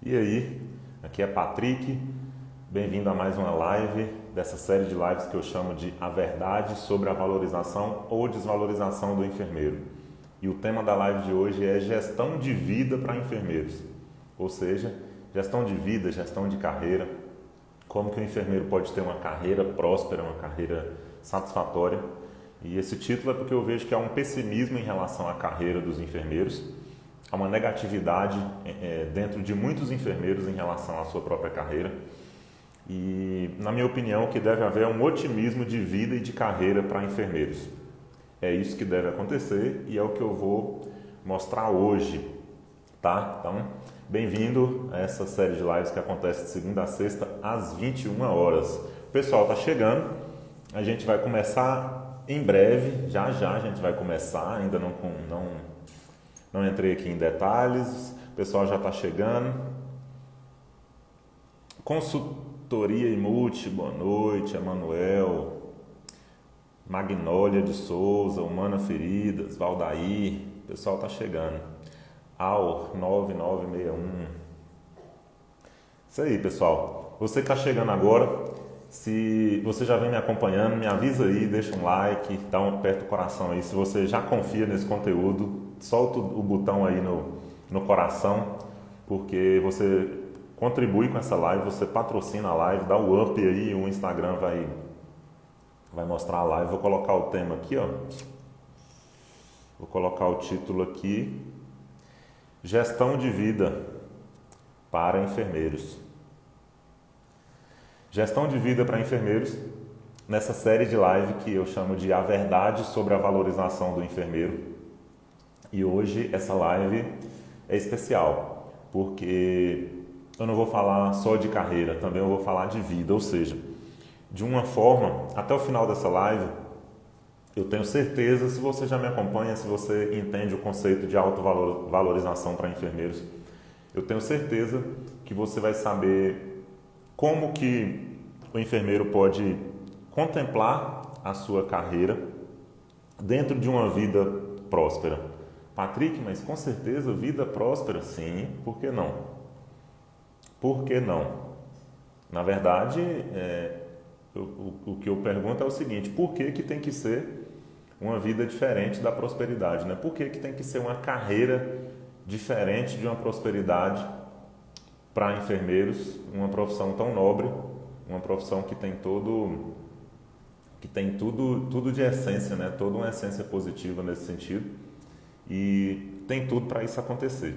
E aí, aqui é Patrick, bem-vindo a mais uma live dessa série de lives que eu chamo de A Verdade sobre a Valorização ou Desvalorização do Enfermeiro. E o tema da live de hoje é gestão de vida para enfermeiros, ou seja, gestão de vida, gestão de carreira, como que o enfermeiro pode ter uma carreira próspera, uma carreira satisfatória. E esse título é porque eu vejo que há um pessimismo em relação à carreira dos enfermeiros. Há uma negatividade dentro de muitos enfermeiros em relação à sua própria carreira. E, na minha opinião, o que deve haver é um otimismo de vida e de carreira para enfermeiros. É isso que deve acontecer e é o que eu vou mostrar hoje, tá? Então, bem-vindo a essa série de lives que acontece de segunda a sexta às 21 horas. O pessoal está chegando, a gente vai começar em breve, já a gente vai começar, ainda não entrei aqui em detalhes, o pessoal já está chegando. Consultoria e Multi, boa noite, Emanuel, Magnólia de Souza, Humana Feridas, Valdair, o pessoal está chegando. Al 9961. Isso aí, pessoal. Você que está chegando agora, se você já vem me acompanhando, me avisa aí, deixa um like, dá um aperto o coração aí. Se você já confia nesse conteúdo, solta o botão aí no coração, porque você contribui com essa live, você patrocina a live, dá o up aí, o Instagram vai mostrar a live. Vou colocar o tema aqui, ó. Vou colocar o título aqui: Gestão de vida para enfermeiros. Gestão de vida para enfermeiros, nessa série de live que eu chamo de A Verdade sobre a Valorização do Enfermeiro. E hoje essa live é especial, porque eu não vou falar só de carreira, também eu vou falar de vida, ou seja, de uma forma, até o final dessa live, eu tenho certeza, se você já me acompanha, se você entende o conceito de autovalorização para enfermeiros, eu tenho certeza que você vai saber como que o enfermeiro pode contemplar a sua carreira dentro de uma vida próspera. Patrick, mas com certeza vida próspera? Sim, por que não? Por que não? Na verdade, o que eu pergunto é o seguinte: por que tem que ser uma vida diferente da prosperidade, né? Por que tem que ser uma carreira diferente de uma prosperidade para enfermeiros, uma profissão tão nobre, uma profissão que tem tudo de essência, né? Toda uma essência positiva nesse sentido, e tem tudo para isso acontecer.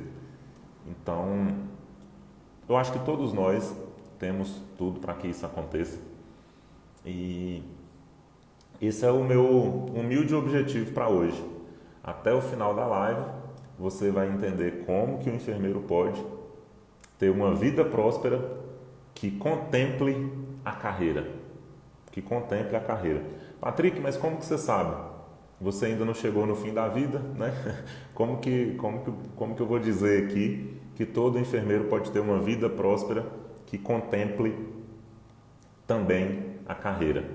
Então, eu acho que todos nós temos tudo para que isso aconteça, e esse é o meu humilde objetivo para hoje. Até o final da live, você vai entender como que o enfermeiro pode ter uma vida próspera que contemple a carreira. Que contemple a carreira. Patrick, mas como que você sabe? Você ainda não chegou no fim da vida, né? Como que eu vou dizer aqui que todo enfermeiro pode ter uma vida próspera que contemple também a carreira?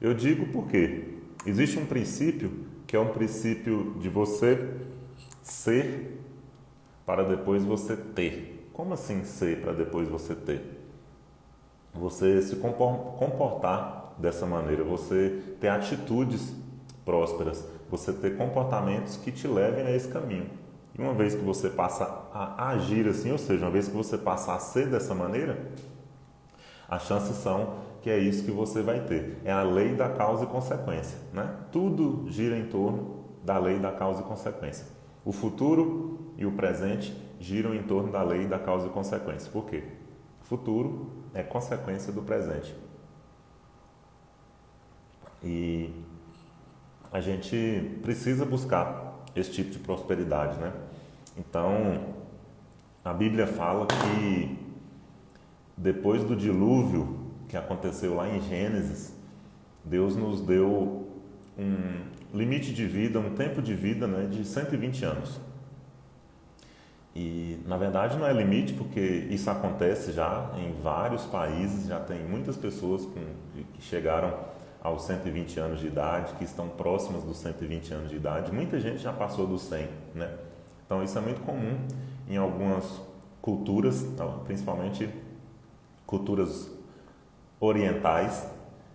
Eu digo porque existe um princípio que é um princípio de você ser para depois você ter. Como assim ser para depois você ter? Você se comportar dessa maneira, você ter atitudes prósperas, você ter comportamentos que te levem a esse caminho. E uma vez que você passa a agir assim, ou seja, uma vez que você passa a ser dessa maneira, as chances são que é isso que você vai ter. É a lei da causa e consequência, né? Tudo gira em torno da lei da causa e consequência. O futuro e o presente giram em torno da lei da causa e consequência. Por quê? O futuro é consequência do presente. E a gente precisa buscar esse tipo de prosperidade, né? Então, a Bíblia fala que depois do dilúvio que aconteceu lá em Gênesis, Deus nos deu um limite de vida, um tempo de vida, né, de 120 anos. E, na verdade, não é limite, porque isso acontece já em vários países, já tem muitas pessoas que chegaram aos 120 anos de idade, que estão próximas dos 120 anos de idade. Muita gente já passou dos 100, né? Então, isso é muito comum em algumas culturas, principalmente culturas orientais.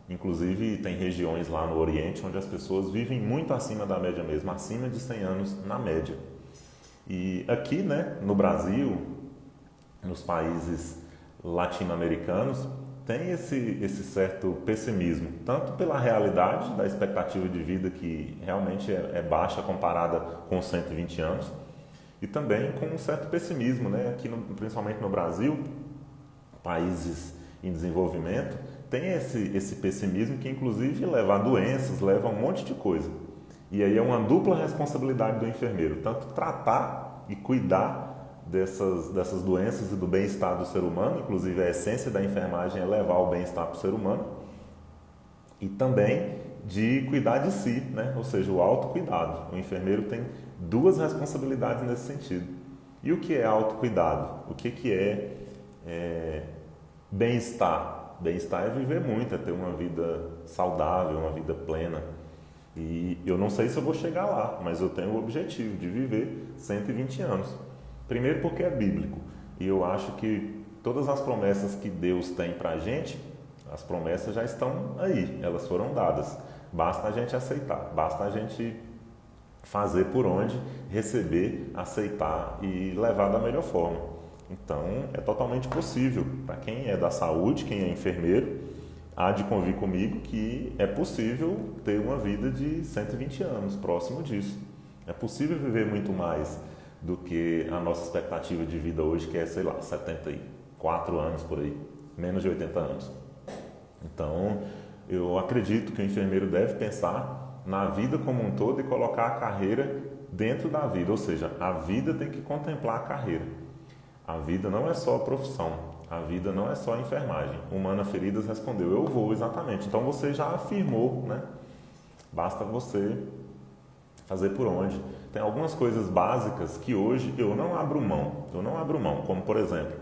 Inclusive tem regiões lá no Oriente onde as pessoas vivem muito acima da média mesmo, acima de 100 anos na média. E aqui, né, no Brasil, nos países latino-americanos, tem esse certo pessimismo, tanto pela realidade da expectativa de vida que realmente é baixa comparada com os 120 anos, e também com um certo pessimismo, né? Aqui, principalmente no Brasil, países em desenvolvimento, tem esse pessimismo que inclusive leva a doenças, leva a um monte de coisa. E aí é uma dupla responsabilidade do enfermeiro, tanto tratar e cuidar dessas doenças e do bem-estar do ser humano, inclusive a essência da enfermagem é levar o bem-estar para o ser humano, e também de cuidar de si, né? Ou seja, o autocuidado. O enfermeiro tem duas responsabilidades nesse sentido. E o que é autocuidado? O que é bem-estar? Bem-estar é viver muito, é ter uma vida saudável, uma vida plena. E eu não sei se eu vou chegar lá, mas eu tenho o objetivo de viver 120 anos. Primeiro porque é bíblico. E eu acho que todas as promessas que Deus tem para a gente, as promessas já estão aí, elas foram dadas. Basta a gente aceitar, basta a gente fazer por onde, receber, aceitar e levar da melhor forma. Então, é totalmente possível. Para quem é da saúde, quem é enfermeiro, há de convir comigo que é possível ter uma vida de 120 anos, próximo disso. É possível viver muito mais do que a nossa expectativa de vida hoje, que é, 74 anos por aí, menos de 80 anos. Então, eu acredito que o enfermeiro deve pensar na vida como um todo e colocar a carreira dentro da vida, ou seja, a vida tem que contemplar a carreira. A vida não é só a profissão, a vida não é só a enfermagem. Humana Feridas respondeu, eu vou, exatamente. Então você já afirmou, né? Basta você fazer por onde. Tem algumas coisas básicas que hoje eu não abro mão, como por exemplo,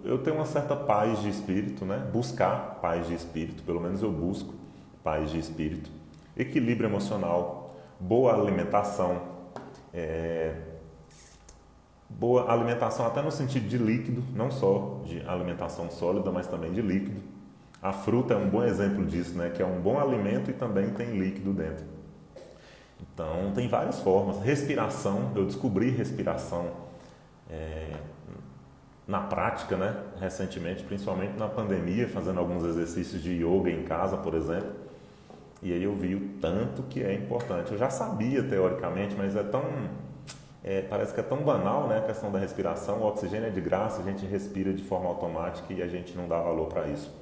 eu tenho uma certa paz de espírito, né? Buscar paz de espírito, pelo menos eu busco paz de espírito, equilíbrio emocional, boa alimentação, boa alimentação até no sentido de líquido, não só de alimentação sólida, mas também de líquido. A fruta é um bom exemplo disso, né? Que é um bom alimento e também tem líquido dentro. Então, tem várias formas. Respiração, eu descobri respiração na prática, né? Recentemente, principalmente na pandemia, fazendo alguns exercícios de yoga em casa, por exemplo. E aí eu vi o tanto que é importante. Eu já sabia teoricamente, mas parece que é tão banal, né, a questão da respiração. O oxigênio é de graça, a gente respira de forma automática e a gente não dá valor para isso.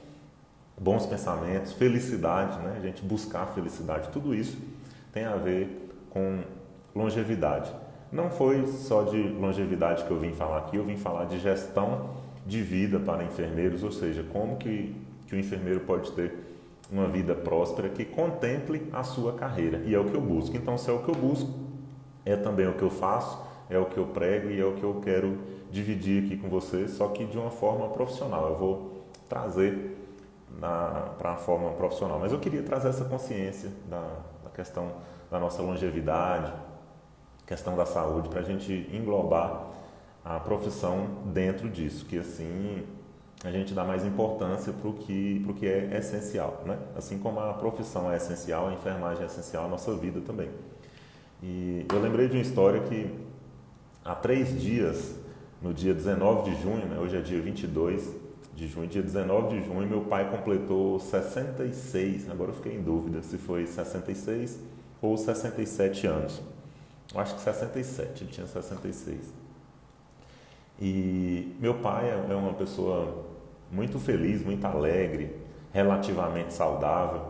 Bons pensamentos, felicidade, né, a gente buscar felicidade, tudo isso tem a ver com longevidade. Não foi só de longevidade que eu vim falar aqui, eu vim falar de gestão de vida para enfermeiros, ou seja, como que o enfermeiro pode ter uma vida próspera que contemple a sua carreira. E é o que eu busco. Então, se é o que eu busco, é também o que eu faço, é o que eu prego e é o que eu quero dividir aqui com vocês, só que de uma forma profissional. Eu vou trazer para a forma profissional. Mas eu queria trazer essa consciência da questão da nossa longevidade, questão da saúde, para a gente englobar a profissão dentro disso, que assim a gente dá mais importância para o que é essencial, né? Assim como a profissão é essencial, a enfermagem é essencial, a nossa vida também. E eu lembrei de uma história que há 3 dias, no dia 19 de junho, né? Hoje é dia 22 de junho, dia 19 de junho, meu pai completou 66, agora eu fiquei em dúvida se foi 66 ou 67 anos. Eu acho que 67, ele tinha 66. E meu pai é uma pessoa muito feliz, muito alegre, relativamente saudável.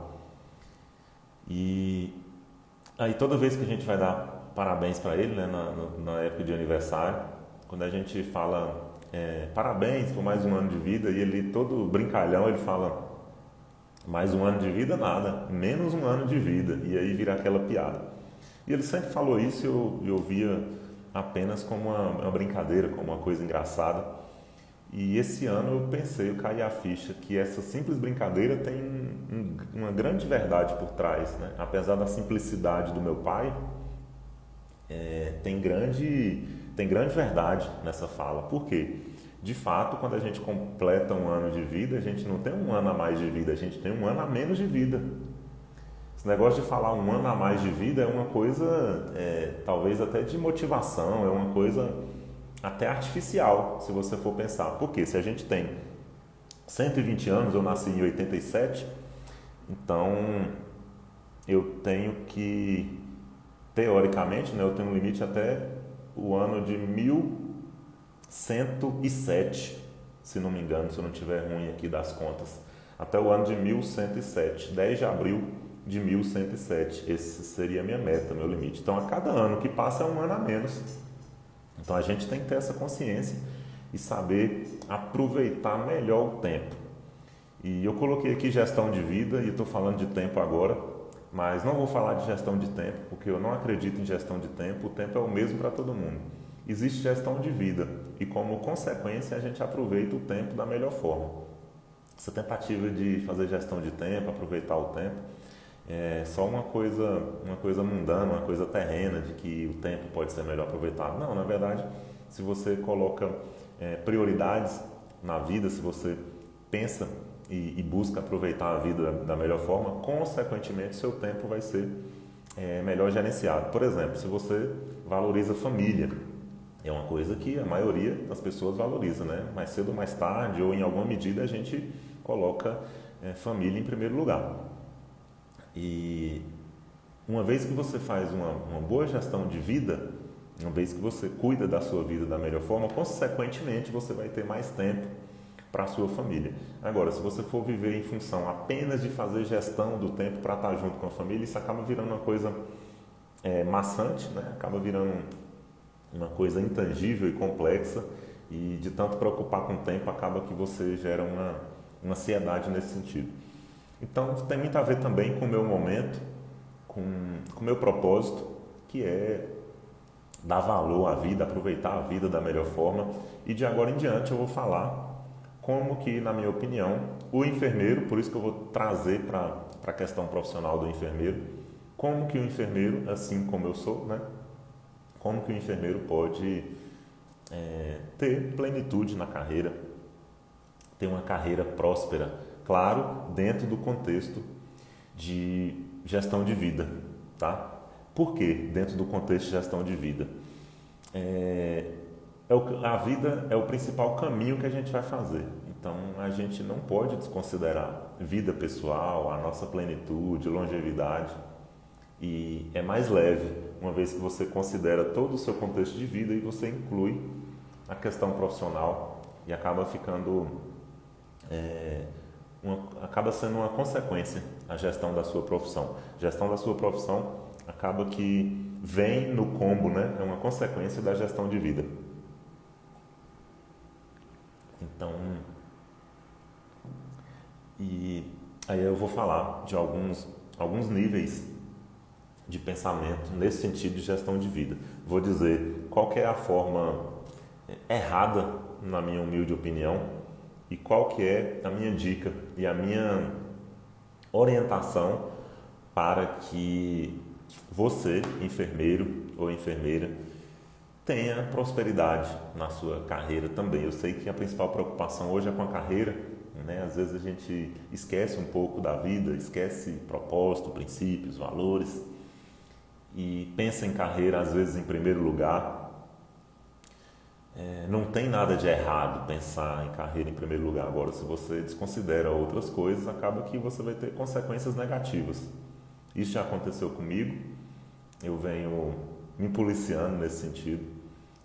E aí toda vez que a gente vai dar parabéns para ele, né, na época de aniversário, quando a gente fala parabéns por mais um ano de vida, e ele todo brincalhão, ele fala mais um ano de vida nada, menos um ano de vida, e aí vira aquela piada. E ele sempre falou isso e eu via apenas como uma brincadeira, como uma coisa engraçada. E esse ano eu pensei, eu caí a ficha, que essa simples brincadeira tem uma grande verdade por trás, né? Apesar da simplicidade do meu pai, tem grande tem grande verdade nessa fala. Por quê? De fato, quando a gente completa um ano de vida, a gente não tem um ano a mais de vida, a gente tem um ano a menos de vida. Esse negócio de falar um ano a mais de vida é uma coisa, talvez até de motivação, é uma coisa até artificial, se você for pensar. Porque se a gente tem 120 anos, eu nasci em 87, então eu tenho que, teoricamente, né, eu tenho um limite até o ano de 1107, se não me engano, se eu não estiver ruim aqui das contas. Até o ano de 1107, 10 de abril de 1107. Esse seria a minha meta, meu limite. Então, a cada ano que passa é um ano a menos. Então, a gente tem que ter essa consciência e saber aproveitar melhor o tempo. E eu coloquei aqui gestão de vida e estou falando de tempo agora, mas não vou falar de gestão de tempo, porque eu não acredito em gestão de tempo. O tempo é o mesmo para todo mundo. Existe gestão de vida e, como consequência, a gente aproveita o tempo da melhor forma. Essa tentativa de fazer gestão de tempo, aproveitar o tempo, é só uma coisa mundana, uma coisa terrena, de que o tempo pode ser melhor aproveitado. Não, na verdade, se você coloca prioridades na vida, se você pensa e busca aproveitar a vida da melhor forma, consequentemente, seu tempo vai ser melhor gerenciado. Por exemplo, se você valoriza a família, é uma coisa que a maioria das pessoas valoriza, né? Mais cedo ou mais tarde, ou em alguma medida, a gente coloca família em primeiro lugar. E uma vez que você faz uma boa gestão de vida, uma vez que você cuida da sua vida da melhor forma, consequentemente você vai ter mais tempo para a sua família. Agora, se você for viver em função apenas de fazer gestão do tempo para estar junto com a família, isso acaba virando uma coisa maçante, né? Acaba virando uma coisa intangível e complexa, e de tanto preocupar com o tempo, acaba que você gera uma ansiedade nesse sentido. Então, tem muito a ver também com o meu momento, com o meu propósito, que é dar valor à vida, aproveitar a vida da melhor forma. E de agora em diante eu vou falar como que, na minha opinião, o enfermeiro, por isso que eu vou trazer para a questão profissional do enfermeiro, como que o enfermeiro, assim como eu sou, né? Como que o enfermeiro pode ter plenitude na carreira, ter uma carreira próspera, claro, dentro do contexto de gestão de vida, tá? Por quê dentro do contexto de gestão de vida? A vida é o principal caminho que a gente vai fazer. Então, a gente não pode desconsiderar vida pessoal, a nossa plenitude, longevidade. E é mais leve, uma vez que você considera todo o seu contexto de vida e você inclui a questão profissional, e acaba ficando... acaba sendo uma consequência a gestão da sua profissão. A gestão da sua profissão acaba que vem no combo, né? É uma consequência da gestão de vida. Então, e aí eu vou falar de alguns níveis de pensamento nesse sentido de gestão de vida. Vou dizer qual que é a forma errada, na minha humilde opinião, e qual que é a minha dica e a minha orientação para que você, enfermeiro ou enfermeira, tenha prosperidade na sua carreira também. Eu sei que a principal preocupação hoje é com a carreira, né? Às vezes a gente esquece um pouco da vida, esquece propósito, princípios, valores, e pensa em carreira às vezes em primeiro lugar. Não tem nada de errado pensar em carreira em primeiro lugar. Agora, se você desconsidera outras coisas, acaba que você vai ter consequências negativas. Isso já aconteceu comigo, eu venho me policiando nesse sentido.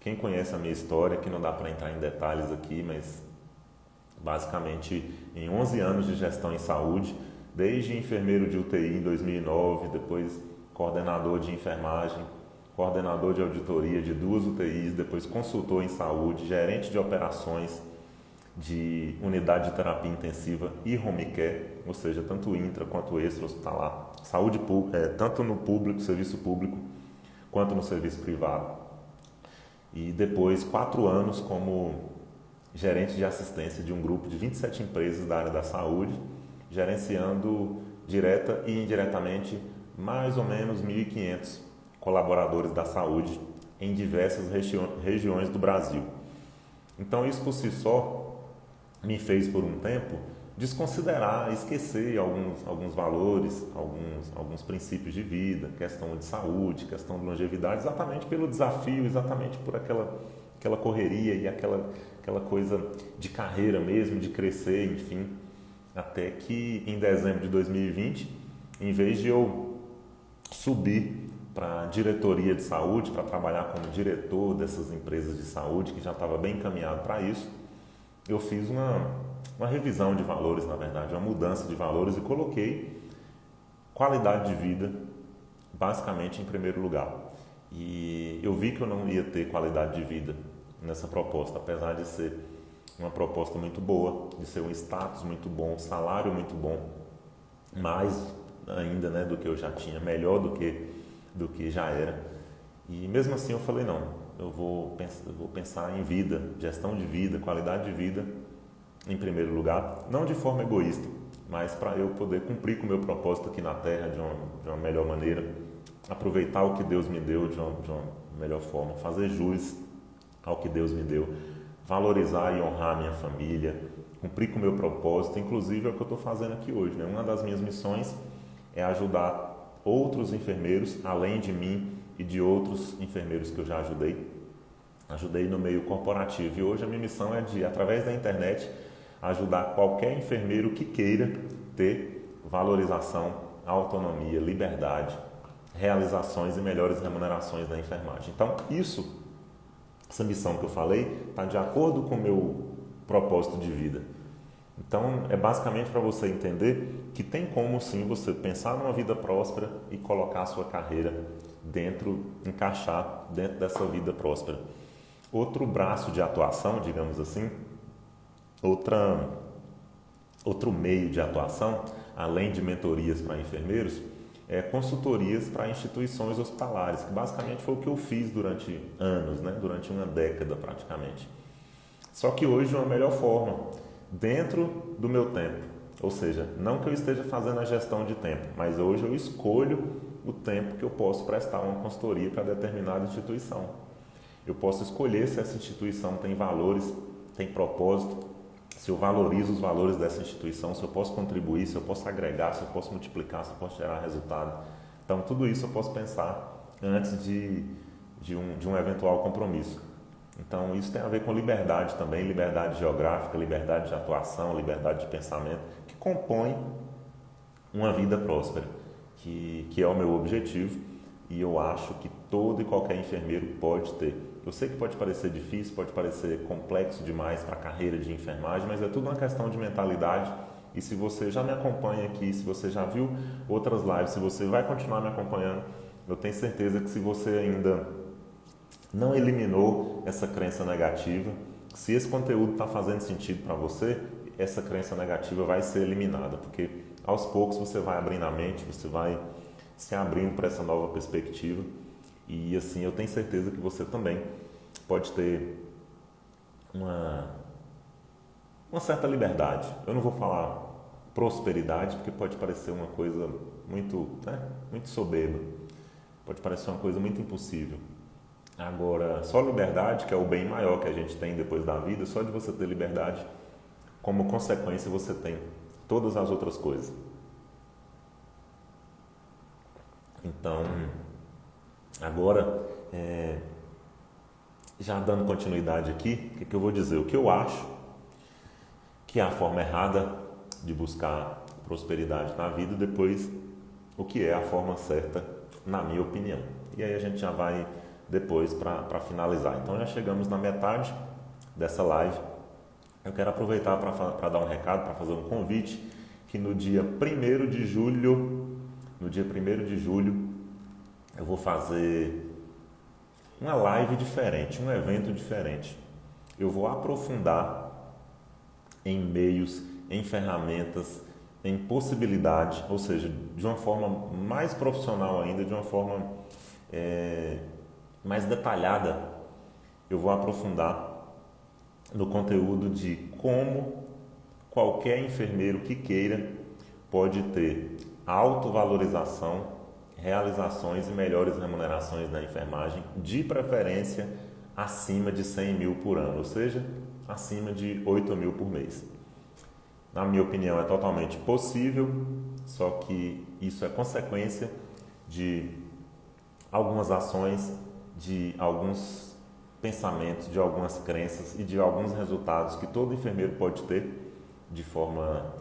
Quem conhece a minha história, que não dá para entrar em detalhes aqui, mas basicamente em 11 anos de gestão em saúde, desde enfermeiro de UTI em 2009, depois coordenador de enfermagem, coordenador de auditoria de 2 UTIs, depois consultor em saúde, gerente de operações de unidade de terapia intensiva e home care, ou seja, tanto intra quanto extra hospitalar, saúde pública, tanto no público, serviço público, quanto no serviço privado. E depois 4 anos como gerente de assistência de um grupo de 27 empresas da área da saúde, gerenciando direta e indiretamente mais ou menos 1.500 colaboradores da saúde em diversas regiões do Brasil. Então isso por si só me fez por um tempo desconsiderar, esquecer alguns valores, alguns princípios de vida, questão de saúde, questão de longevidade, exatamente pelo desafio, exatamente por aquela correria e aquela coisa de carreira mesmo, de crescer, enfim. Até que em dezembro de 2020, em vez de eu subir para a diretoria de saúde, para trabalhar como diretor dessas empresas de saúde, que já estava bem encaminhado para isso, eu fiz uma revisão de valores, na verdade, uma mudança de valores e coloquei qualidade de vida basicamente em primeiro lugar. E eu vi que eu não ia ter qualidade de vida nessa proposta, apesar de ser uma proposta muito boa, de ser um status muito bom, um salário muito bom, mais ainda, né, do que eu já tinha, melhor do que já era. E mesmo assim eu falei, não, eu vou pensar em vida, gestão de vida, qualidade de vida em primeiro lugar, não de forma egoísta, mas para eu poder cumprir com o meu propósito aqui na Terra de uma melhor maneira, aproveitar o que Deus me deu de uma melhor forma, fazer jus ao que Deus me deu, valorizar e honrar a minha família, cumprir com o meu propósito, inclusive é o que eu estou fazendo aqui hoje, né? Uma das minhas missões é ajudar outros enfermeiros, além de mim e de outros enfermeiros que eu já ajudei no meio corporativo. E hoje a minha missão é de, através da internet, ajudar qualquer enfermeiro que queira ter valorização, autonomia, liberdade, realizações e melhores remunerações na enfermagem. Então, essa missão que eu falei, está de acordo com o meu propósito de vida. Então, é basicamente para você entender que tem como sim você pensar numa vida próspera e colocar a sua carreira encaixar dentro dessa vida próspera. Outro braço de atuação, digamos assim, outro meio de atuação, além de mentorias para enfermeiros, é consultorias para instituições hospitalares, que basicamente foi o que eu fiz durante anos, né? Durante uma década praticamente. Só que hoje de uma melhor forma, dentro do meu tempo. Ou seja, não que eu esteja fazendo a gestão de tempo, mas hoje eu escolho o tempo que eu posso prestar uma consultoria para determinada instituição. Eu posso escolher se essa instituição tem valores, tem propósito, se eu valorizo os valores dessa instituição, se eu posso contribuir, se eu posso agregar, se eu posso multiplicar, se eu posso gerar resultado. Então, tudo isso eu posso pensar antes de um eventual compromisso. Então, isso tem a ver com liberdade também, liberdade geográfica, liberdade de atuação, liberdade de pensamento, que compõe uma vida próspera, que é o meu objetivo e eu acho que todo e qualquer enfermeiro pode ter. Eu sei que pode parecer difícil, pode parecer complexo demais para a carreira de enfermagem, mas é tudo uma questão de mentalidade. E se você já me acompanha aqui, se você já viu outras lives, se você vai continuar me acompanhando, eu tenho certeza que se você ainda não eliminou essa crença negativa, se esse conteúdo está fazendo sentido para você, essa crença negativa vai ser eliminada, porque aos poucos você vai abrindo a mente, você vai se abrindo para essa nova perspectiva e assim eu tenho certeza que você também pode ter uma certa liberdade. Eu não vou falar prosperidade, porque pode parecer uma coisa muito, muito soberba, pode parecer uma coisa muito impossível. Agora, só liberdade, que é o bem maior que a gente tem depois da vida, só de você ter liberdade, como consequência você tem todas as outras coisas. Então, agora, já dando continuidade aqui, o que eu vou dizer? O que eu acho que é a forma errada de buscar prosperidade na vida, depois o que é a forma certa, na minha opinião. E aí a gente já vai depois para finalizar. Então já chegamos na metade dessa live. Eu quero aproveitar para dar um recado, para fazer um convite, que no dia 1º de julho, eu vou fazer uma live diferente, um evento diferente. Eu vou aprofundar em meios, em ferramentas, em possibilidades, ou seja, de uma forma mais profissional ainda, de uma forma mais detalhada, eu vou aprofundar no conteúdo de como qualquer enfermeiro que queira pode ter autovalorização, realizações e melhores remunerações na enfermagem, de preferência acima de 100 mil por ano, ou seja, acima de 8 mil por mês. Na minha opinião, é totalmente possível, só que isso é consequência de algumas ações, de alguns pensamentos, de algumas crenças e de alguns resultados que todo enfermeiro pode ter de forma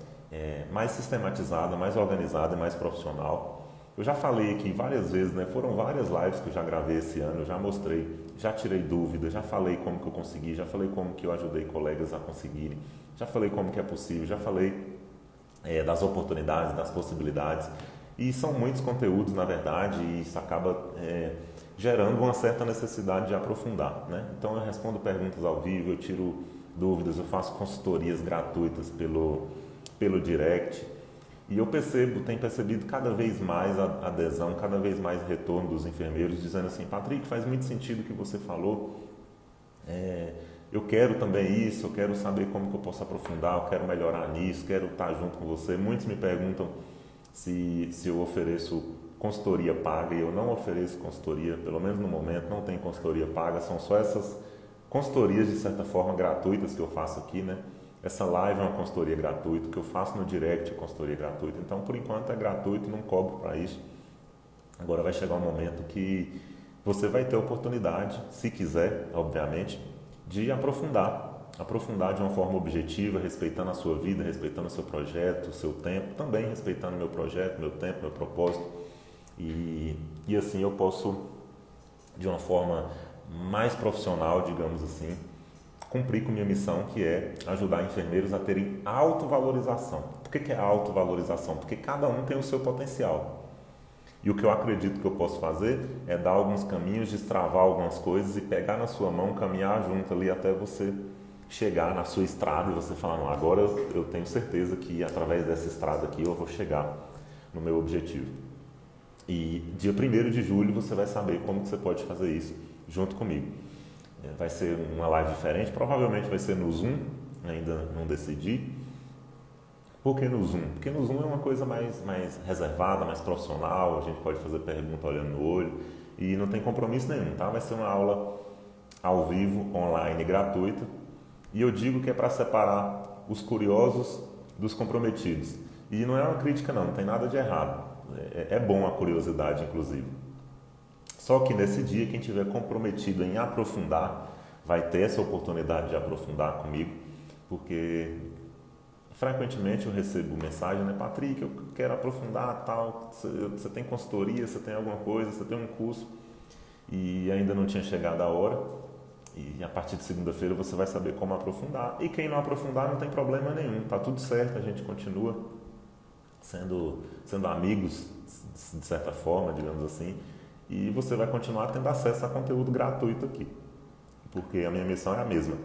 mais sistematizada, mais organizada e mais profissional. Eu já falei aqui várias vezes, né? Foram várias lives que eu já gravei esse ano, eu já mostrei, já tirei dúvidas, já falei como que eu consegui, já falei como que eu ajudei colegas a conseguirem, já falei como que é possível, já falei das oportunidades, das possibilidades. E são muitos conteúdos, na verdade, e isso acaba gerando uma certa necessidade de aprofundar, né? Então eu respondo perguntas ao vivo, eu tiro dúvidas, eu faço consultorias gratuitas pelo direct. E eu tenho percebido cada vez mais a adesão, cada vez mais retorno dos enfermeiros, dizendo assim: Patrick, faz muito sentido o que você falou, eu quero também isso, eu quero saber como que eu posso aprofundar, eu quero melhorar nisso, quero estar junto com você. Muitos me perguntam se eu ofereço consultoria paga, e eu não ofereço consultoria, pelo menos no momento não tem consultoria paga, são só essas consultorias de certa forma gratuitas que eu faço aqui, né? Essa live é uma consultoria gratuita, o que eu faço no direct é consultoria gratuita, então por enquanto é gratuito, não cobro para isso. Agora vai chegar um momento que você vai ter a oportunidade, se quiser, obviamente, de aprofundar de uma forma objetiva, respeitando a sua vida, respeitando o seu projeto, o seu tempo, também respeitando o meu projeto, meu tempo, meu propósito. E assim eu posso, de uma forma mais profissional, digamos assim, cumprir com minha missão, que é ajudar enfermeiros a terem autovalorização. Por que é autovalorização? Porque cada um tem o seu potencial. E o que eu acredito que eu posso fazer é dar alguns caminhos, destravar algumas coisas e pegar na sua mão, caminhar junto ali até você chegar na sua estrada e você falar: não, agora eu tenho certeza que através dessa estrada aqui eu vou chegar no meu objetivo. E dia 1º de julho você vai saber como que você pode fazer isso junto comigo. Vai ser uma live diferente, provavelmente vai ser no Zoom, ainda não decidi. Por que no Zoom? Porque no Zoom é uma coisa mais reservada, mais profissional, a gente pode fazer pergunta olhando no olho e não tem compromisso nenhum, tá? Vai ser uma aula ao vivo, online, gratuita, e eu digo que é para separar os curiosos dos comprometidos. E não é uma crítica não tem nada de errado, é bom a curiosidade, inclusive. Só que nesse dia, quem estiver comprometido em aprofundar, vai ter essa oportunidade de aprofundar comigo, porque frequentemente eu recebo mensagem, né? Patrick, eu quero aprofundar tal, você tem consultoria, você tem alguma coisa, você tem um curso, e ainda não tinha chegado a hora, e a partir de segunda-feira você vai saber como aprofundar. E quem não aprofundar não tem problema nenhum, tá tudo certo, a gente continua sendo amigos, de certa forma, digamos assim, e você vai continuar tendo acesso a conteúdo gratuito aqui, porque a minha missão é a mesma,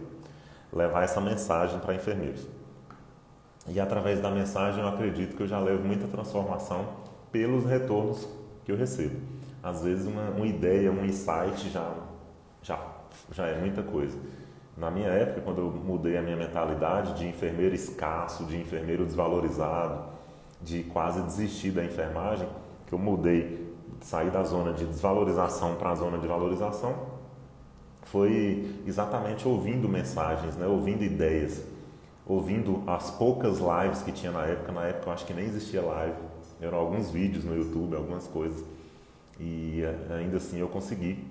levar essa mensagem para enfermeiros. E através da mensagem eu acredito que eu já levo muita transformação pelos retornos que eu recebo. Às vezes uma ideia, um insight já é muita coisa. Na minha época, quando eu mudei a minha mentalidade de enfermeiro escasso, de enfermeiro desvalorizado, de quase desistir da enfermagem, que eu mudei, saí da zona de desvalorização para a zona de valorização, foi exatamente ouvindo mensagens, né? Ouvindo ideias, ouvindo as poucas lives que tinha na época eu acho que nem existia live, eram alguns vídeos no YouTube, algumas coisas, e ainda assim eu consegui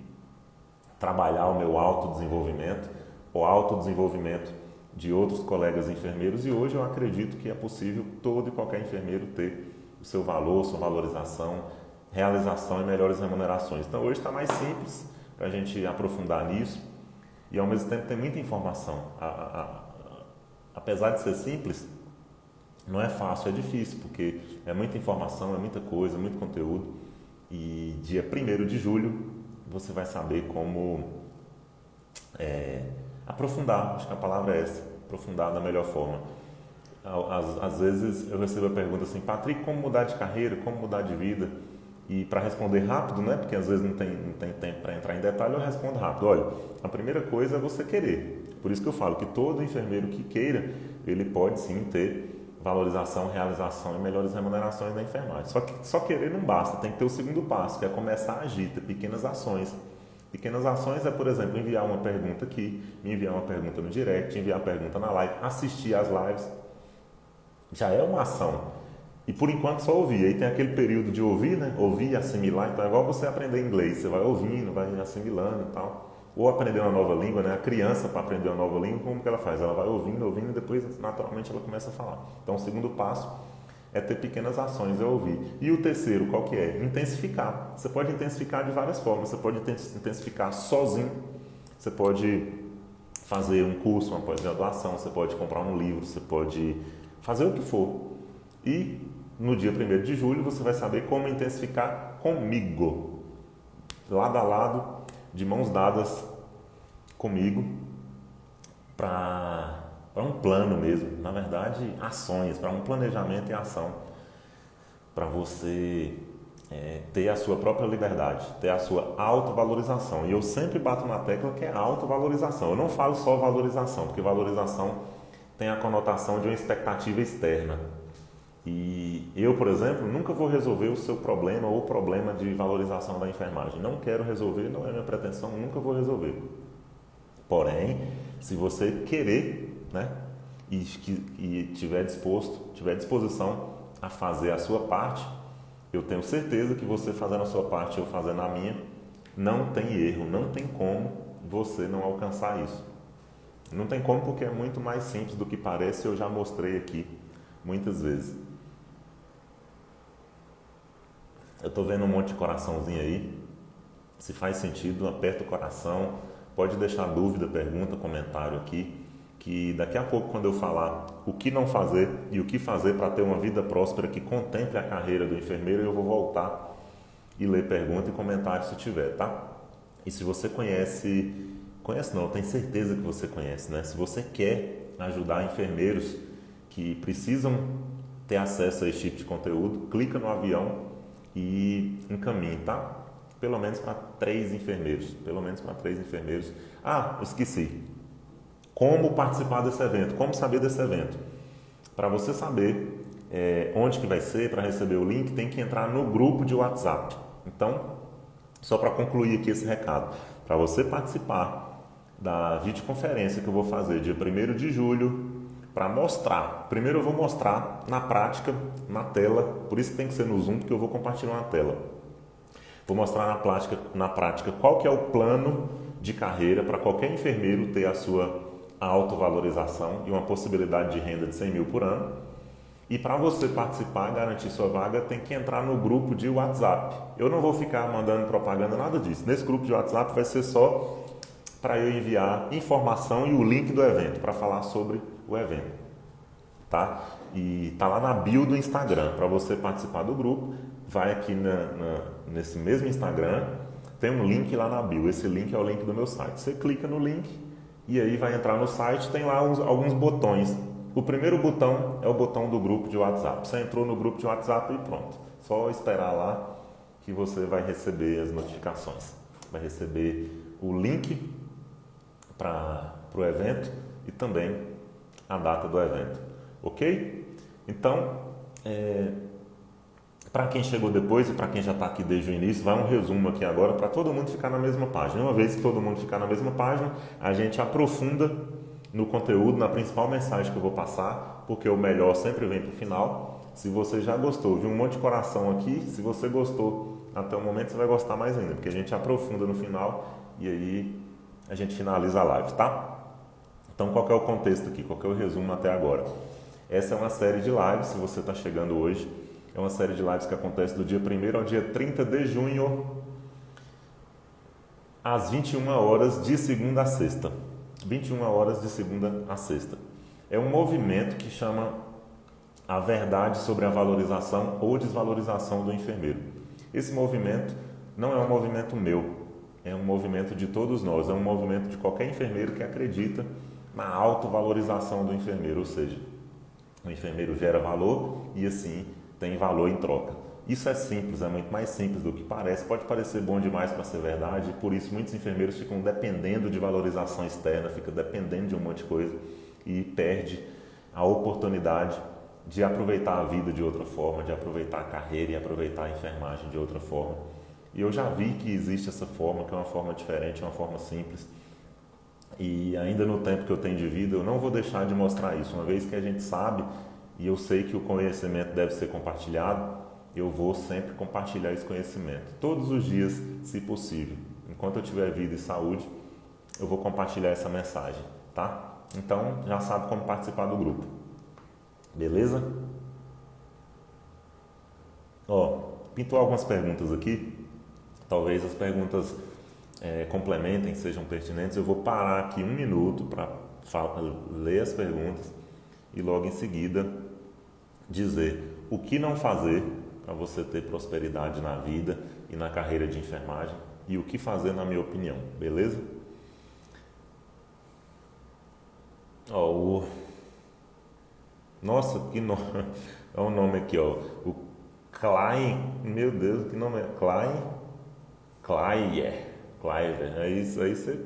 trabalhar o meu autodesenvolvimento, o autodesenvolvimento de outros colegas enfermeiros, e hoje eu acredito que é possível todo e qualquer enfermeiro ter o seu valor, sua valorização, realização e melhores remunerações. Então hoje está mais simples para a gente aprofundar nisso, e ao mesmo tempo tem muita informação. Apesar de ser simples, não é fácil, é difícil, porque é muita informação, é muita coisa, muito conteúdo. E dia 1º de julho você vai saber como aprofundar, acho que a palavra é essa, aprofundar da melhor forma. Às vezes eu recebo a pergunta assim: Patrick, como mudar de carreira, como mudar de vida? E para responder rápido, né? Porque às vezes não tem tempo para entrar em detalhe, eu respondo rápido. Olha, a primeira coisa é você querer. Por isso que eu falo que todo enfermeiro que queira, ele pode sim ter valorização, realização e melhores remunerações da enfermagem. Só que só querer não basta, tem que ter o segundo passo, que é começar a agir, ter pequenas ações. Pequenas ações é, por exemplo, enviar uma pergunta aqui, me enviar uma pergunta no direct, enviar pergunta na live, assistir às lives. Já é uma ação. E por enquanto só ouvir. Aí tem aquele período de ouvir, né? Ouvir e assimilar. Então é igual você aprender inglês. Você vai ouvindo, vai assimilando e tal. Ou aprender uma nova língua, né? A criança, para aprender uma nova língua, como que ela faz? Ela vai ouvindo e depois naturalmente ela começa a falar. Então o segundo passo é ter pequenas ações, é ouvir. E o terceiro, qual que é? Intensificar. Você pode intensificar de várias formas. Você pode intensificar sozinho. Você pode fazer um curso, uma pós-graduação. Você pode comprar um livro. Você pode fazer o que for. E no dia 1º de julho você vai saber como intensificar comigo. Lado a lado, de mãos dadas comigo, para um plano mesmo, na verdade, ações, para um planejamento e ação, para você ter a sua própria liberdade, ter a sua autovalorização. E eu sempre bato na tecla que é autovalorização. Eu não falo só valorização, porque valorização tem a conotação de uma expectativa externa. E eu, por exemplo, nunca vou resolver o seu problema ou o problema de valorização da enfermagem. Não quero resolver, não é minha pretensão, nunca vou resolver. Porém, se você querer, né, e tiver disposição a fazer a sua parte, eu tenho certeza que você fazendo a sua parte, eu fazendo a minha, não tem erro, não tem como você não alcançar isso. Não tem como, porque é muito mais simples do que parece, eu já mostrei aqui muitas vezes. Eu estou vendo um monte de coraçãozinho aí. Se faz sentido, aperta o coração. Pode deixar dúvida, pergunta, comentário aqui. Que daqui a pouco, quando eu falar o que não fazer e o que fazer para ter uma vida próspera que contemple a carreira do enfermeiro, eu vou voltar e ler pergunta e comentário se tiver, tá? E se você conhece não, eu tenho certeza que você conhece, né? Se você quer ajudar enfermeiros que precisam ter acesso a esse tipo de conteúdo, clica no avião e encaminhe, tá? Pelo menos para 3 enfermeiros. Ah, esqueci. Como participar desse evento? Como saber desse evento? Para você saber onde que vai ser, para receber o link, tem que entrar no grupo de WhatsApp. Então, só para concluir aqui esse recado, para você participar da videoconferência que eu vou fazer dia 1º de julho, para mostrar. Primeiro eu vou mostrar na prática, na tela, por isso que tem que ser no Zoom, porque eu vou compartilhar na tela. Vou mostrar na prática qual que é o plano de carreira para qualquer enfermeiro ter a sua autovalorização e uma possibilidade de renda de 100 mil por ano. E para você participar, garantir sua vaga, tem que entrar no grupo de WhatsApp. Eu não vou ficar mandando propaganda, nada disso. Nesse grupo de WhatsApp vai ser só para eu enviar informação e o link do evento, para falar sobre o evento, tá? E tá lá na bio do Instagram. Para você participar do grupo, vai aqui nesse mesmo Instagram, tem um link lá na bio. Esse link é o link do meu site. Você clica no link e aí vai entrar no site, tem lá alguns botões. O primeiro botão é o botão do grupo de WhatsApp. Você entrou no grupo de WhatsApp e pronto. Só esperar lá que você vai receber as notificações. Vai receber o link para o evento e também a data do evento. Ok? Então, para quem chegou depois e para quem já está aqui desde o início, vai um resumo aqui agora para todo mundo ficar na mesma página. Uma vez que todo mundo ficar na mesma página, a gente aprofunda no conteúdo, na principal mensagem que eu vou passar, porque o melhor sempre vem para o final. Se você já gostou, viu um monte de coração aqui, se você gostou até o momento, você vai gostar mais ainda, porque a gente aprofunda no final e aí a gente finaliza a live, tá? Então, qual que é o contexto aqui? Qual que é o resumo até agora? Essa é uma série de lives, se você está chegando hoje, é uma série de lives que acontece do dia 1º ao dia 30 de junho, às 21 horas de segunda a sexta. 21 horas de segunda a sexta. É um movimento que chama a verdade sobre a valorização ou desvalorização do enfermeiro. Esse movimento não é um movimento meu, é um movimento de todos nós, é um movimento de qualquer enfermeiro que acredita na autovalorização do enfermeiro, ou seja, o enfermeiro gera valor e assim tem valor em troca. Isso é simples, é muito mais simples do que parece, pode parecer bom demais para ser verdade, por isso muitos enfermeiros ficam dependendo de valorização externa, ficam dependendo de um monte de coisa e perde a oportunidade de aproveitar a vida de outra forma, de aproveitar a carreira e aproveitar a enfermagem de outra forma. E eu já vi que existe essa forma, que é uma forma diferente, uma forma simples. E ainda no tempo que eu tenho de vida, eu não vou deixar de mostrar isso. Uma vez que a gente sabe, e eu sei que o conhecimento deve ser compartilhado, eu vou sempre compartilhar esse conhecimento. Todos os dias, se possível. Enquanto eu tiver vida e saúde, eu vou compartilhar essa mensagem, tá? Então, já sabe como participar do grupo. Beleza? Ó, pintou algumas perguntas aqui. Talvez as perguntas complementem, sejam pertinentes. Eu vou parar aqui um minuto para ler as perguntas e logo em seguida dizer o que não fazer para você ter prosperidade na vida e na carreira de enfermagem e o que fazer na minha opinião, beleza? Ó, Nossa, que nome. Olha o nome aqui, ó. O Klein. Meu Deus, que nome é? Klein. É isso aí, você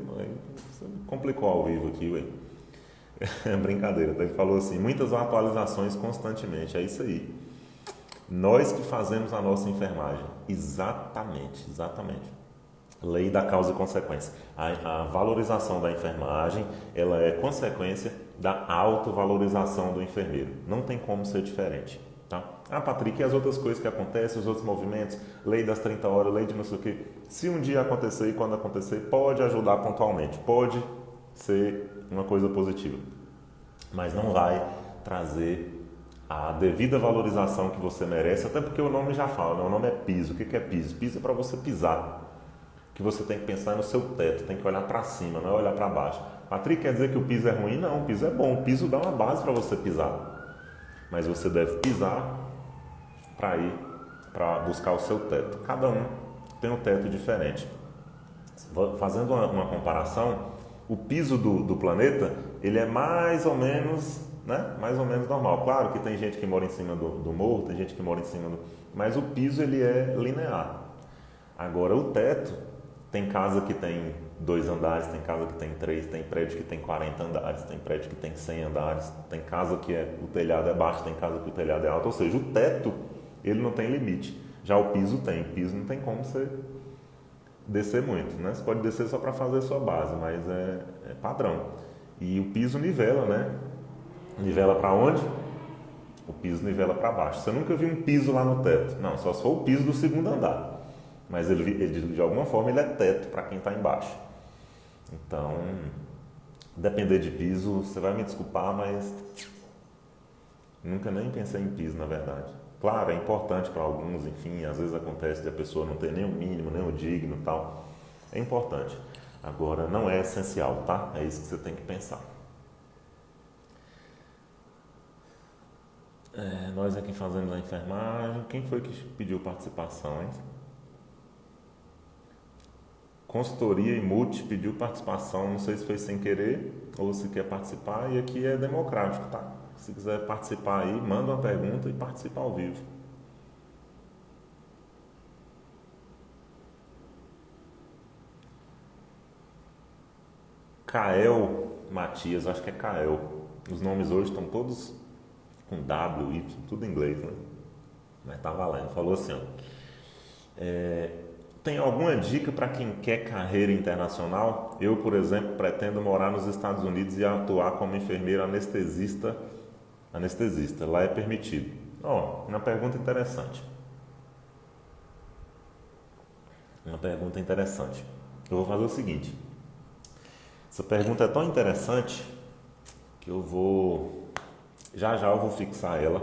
complicou ao vivo aqui, ué. É brincadeira, ele falou assim, muitas atualizações constantemente, é isso aí. Nós que fazemos a nossa enfermagem. Exatamente. Lei da causa e consequência. A valorização da enfermagem, ela é consequência da autovalorização do enfermeiro. Não tem como ser diferente, tá? Ah, Patrick, e as outras coisas que acontecem, os outros movimentos, lei das 30 horas, lei de não sei o quê. Se um dia acontecer e quando acontecer, pode ajudar pontualmente, pode ser uma coisa positiva, mas não vai trazer a devida valorização que você merece, até porque o nome já fala, né? O nome é piso. O que é piso? Piso é para você pisar. Que você tem que pensar no seu teto, tem que olhar para cima, não é olhar para baixo. Patrick, quer dizer que o piso é ruim? Não, o piso é bom. O piso dá uma base para você pisar. Mas você deve pisar para buscar o seu teto. Cada um tem um teto diferente. Fazendo uma comparação, o piso do planeta, ele é mais ou menos, né? Mais ou menos normal. Claro que tem gente que mora em cima do morro, tem gente que mora em cima mas o piso, ele é linear. Agora, o teto, tem casa que tem 2 andares, tem casa que tem 3, tem prédio que tem 40 andares, tem prédio que tem 100 andares, tem casa que o telhado é baixo, tem casa que o telhado é alto, ou seja, o teto, ele não tem limite. Já o piso tem, o piso não tem como você descer muito, né? Você pode descer só para fazer a sua base, mas é padrão. E o piso nivela, né? Nivela para onde? O piso nivela para baixo. Você nunca viu um piso lá no teto. Não, só se for o piso do 2º andar. Mas ele de alguma forma ele é teto para quem está embaixo. Então, depender de piso, você vai me desculpar, mas nunca nem pensei em piso, na verdade. Claro, é importante para alguns, enfim, às vezes acontece de a pessoa não ter nem o mínimo, nem o digno e tal. É importante. Agora, não é essencial, tá? É isso que você tem que pensar. Nós aqui fazemos a enfermagem. Quem foi que pediu participação, hein? Consultoria e multi pediu participação, não sei se foi sem querer ou se quer participar, e aqui é democrático, tá? Se quiser participar aí, manda uma pergunta e participa ao vivo. Kael Matias, acho que é Kael. Os nomes hoje estão todos com W, Y, tudo em inglês, né? Mas tá valendo. Falou assim, ó. Tem alguma dica para quem quer carreira internacional? Eu, por exemplo, pretendo morar nos Estados Unidos e atuar como enfermeiro anestesista. Lá é permitido. Uma pergunta interessante. Eu vou fazer o seguinte. Essa pergunta é tão interessante que já eu vou fixar ela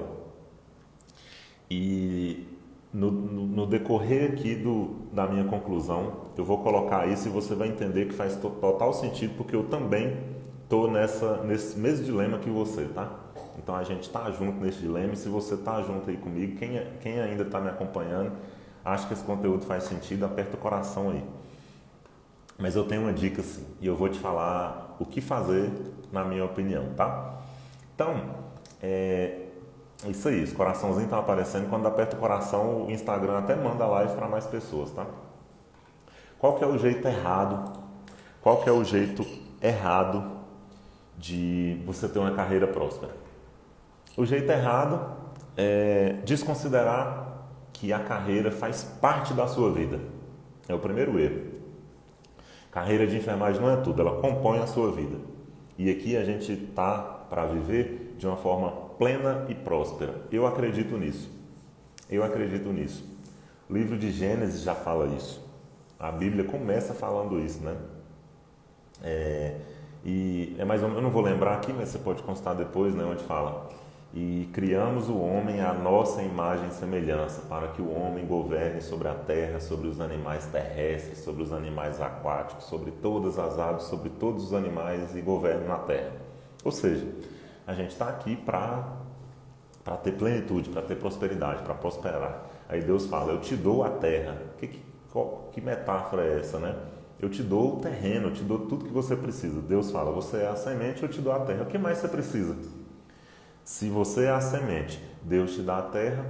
e no decorrer aqui da minha conclusão, eu vou colocar isso e você vai entender que faz total sentido, porque eu também estou nesse mesmo dilema que você, tá? Então a gente está junto nesse dilema, e se você está junto aí comigo, quem ainda está me acompanhando, acha que esse conteúdo faz sentido, aperta o coração aí. Mas eu tenho uma dica sim, e eu vou te falar o que fazer na minha opinião, tá? Então, isso aí, os coraçãozinhos estão aparecendo. Quando aperta o coração, o Instagram até manda live para mais pessoas, tá? Qual que é o jeito errado? Qual que é o jeito errado de você ter uma carreira próspera? O jeito errado é desconsiderar que a carreira faz parte da sua vida. É o primeiro erro. Carreira de enfermagem não é tudo, ela compõe a sua vida. E aqui a gente está para viver de uma forma plena e próspera. Eu acredito nisso. Eu acredito nisso. O livro de Gênesis já fala isso. A Bíblia começa falando isso, né? Mais ou menos, eu não vou lembrar aqui, mas você pode constar depois, né, onde fala. E criamos o homem à nossa imagem e semelhança, para que o homem governe sobre a terra, sobre os animais terrestres, sobre os animais aquáticos, sobre todas as aves, sobre todos os animais e governe na terra. Ou seja, a gente está aqui para ter plenitude, para ter prosperidade, para prosperar. Aí Deus fala, eu te dou a terra. Que metáfora é essa, né? Eu te dou o terreno, eu te dou tudo que você precisa. Deus fala, você é a semente, eu te dou a terra. O que mais você precisa? Se você é a semente, Deus te dá a terra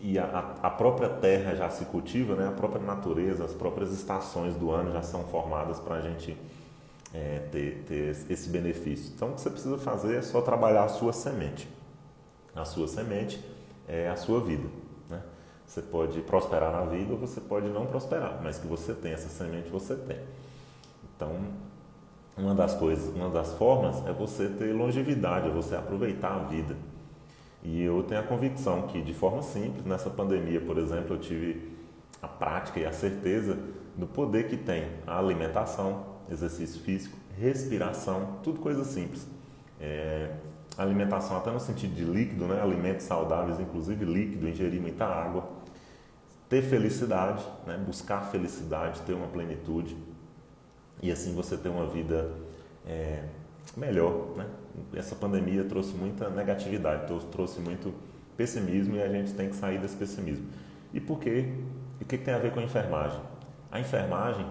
e a própria terra já se cultiva, né? A própria natureza, as próprias estações do ano já são formadas para a gente ter esse benefício. Então, o que você precisa fazer é só trabalhar a sua semente. A sua semente é a sua vida, né? Você pode prosperar na vida ou você pode não prosperar, mas que você tem essa semente, você tem. Então, uma das formas é você ter longevidade, é você aproveitar a vida. E eu tenho a convicção que, de forma simples, nessa pandemia, por exemplo, eu tive a prática e a certeza do poder que tem a alimentação, exercício físico, respiração, tudo coisa simples. Alimentação até no sentido de líquido, né? Alimentos saudáveis, inclusive líquido, ingerir muita água, ter felicidade, né? Buscar felicidade, ter uma plenitude e assim você ter uma vida melhor, né? Essa pandemia trouxe muita negatividade, trouxe muito pessimismo e a gente tem que sair desse pessimismo. E por quê? E o que tem a ver com a enfermagem? A enfermagem,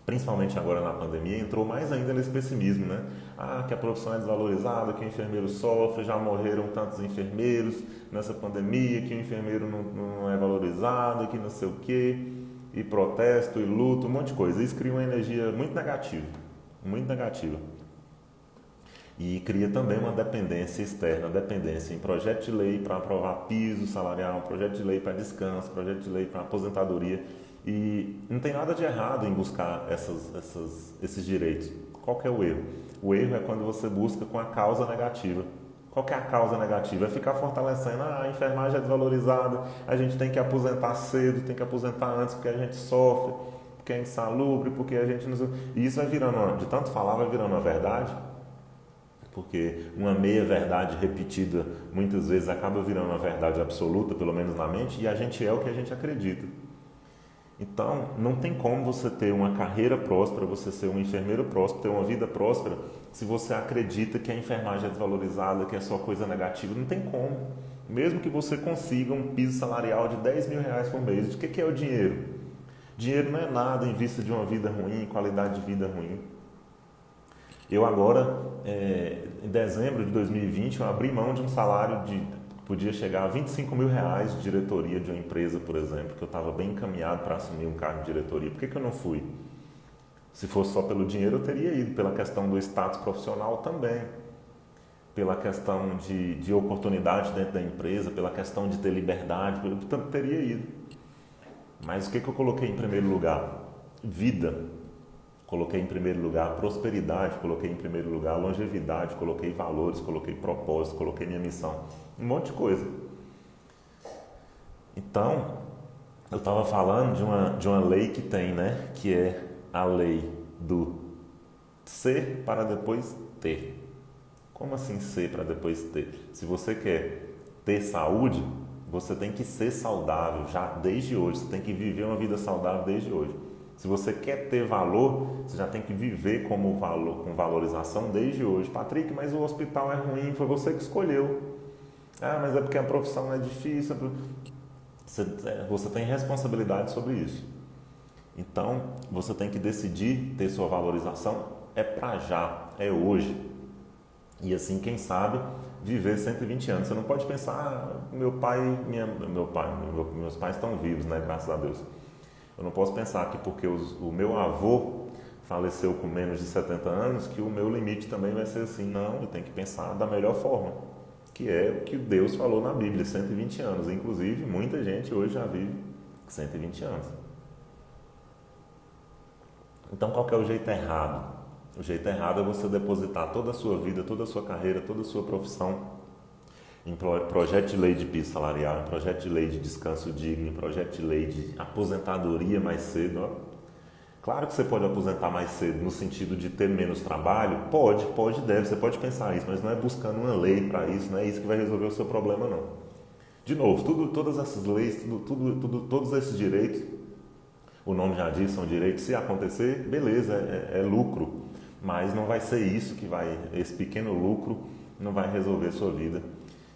principalmente agora na pandemia, entrou mais ainda nesse pessimismo, né? Que a profissão é desvalorizada, que o enfermeiro sofre, já morreram tantos enfermeiros nessa pandemia, que o enfermeiro não é valorizado, que não sei o quê, e protesto, e luto, um monte de coisa. Isso cria uma energia muito negativa, muito negativa. E cria também uma dependência externa, dependência em projeto de lei para aprovar piso salarial, projeto de lei para descanso, projeto de lei para aposentadoria. E não tem nada de errado em buscar esses direitos. Qual que é o erro? O erro é quando você busca com a causa negativa. Qual que é a causa negativa? É ficar fortalecendo, a enfermagem é desvalorizada, a gente tem que aposentar cedo, tem que aposentar antes porque a gente sofre, porque é insalubre, porque a gente não... E isso vai virando, de tanto falar, vai virando uma verdade, porque uma meia-verdade repetida muitas vezes acaba virando uma verdade absoluta, pelo menos na mente, e a gente é o que a gente acredita. Então, não tem como você ter uma carreira próspera, você ser um enfermeiro próspero, ter uma vida próspera, se você acredita que a enfermagem é desvalorizada, que é só coisa negativa. Não tem como. Mesmo que você consiga um piso salarial de 10 mil reais por mês, o que é o dinheiro? Dinheiro não é nada em vista de uma vida ruim, qualidade de vida ruim. Eu agora, em dezembro de 2020, eu abri mão de um salário podia chegar a 25 mil reais de diretoria de uma empresa, por exemplo, que eu estava bem encaminhado para assumir um cargo de diretoria. Por que eu não fui? Se fosse só pelo dinheiro, eu teria ido, pela questão do status profissional também, pela questão de oportunidade dentro da empresa, pela questão de ter liberdade, eu teria ido. Mas o que eu coloquei em primeiro lugar? Vida. Coloquei em primeiro lugar prosperidade, coloquei em primeiro lugar longevidade, coloquei valores, coloquei propósito, coloquei minha missão, um monte de coisa. Então, eu estava falando de uma lei que tem, né? Que é a lei do ser para depois ter. Como assim ser para depois ter? Se você quer ter saúde, você tem que ser saudável já desde hoje, você tem que viver uma vida saudável desde hoje. Se você quer ter valor, você já tem que viver com valorização desde hoje. Patrick, mas o hospital é ruim, foi você que escolheu. Mas é porque a profissão é difícil. Você tem responsabilidade sobre isso. Então, você tem que decidir ter sua valorização. É para já, é hoje. E assim, quem sabe, viver 120 anos. Você não pode pensar, meus pais estão vivos, né? Graças a Deus. Eu não posso pensar que porque o meu avô faleceu com menos de 70 anos, que o meu limite também vai ser assim. Não, eu tenho que pensar da melhor forma. que é o que Deus falou na Bíblia, 120 anos. Inclusive, muita gente hoje já vive 120 anos. Então, qual que é o jeito errado? O jeito errado é você depositar toda a sua vida, toda a sua carreira, toda a sua profissão em projeto de lei de piso salarial, em projeto de lei de descanso digno, em projeto de lei de aposentadoria mais cedo. Ó. Claro que você pode aposentar mais cedo no sentido de ter menos trabalho. Pode, deve. Você pode pensar isso, mas não é buscando uma lei para isso, não é isso que vai resolver o seu problema, não. De novo, todas essas leis, todos esses direitos, o nome já diz, são direitos. Se acontecer, beleza, é lucro. Mas não vai ser isso que vai, esse pequeno lucro não vai resolver a sua vida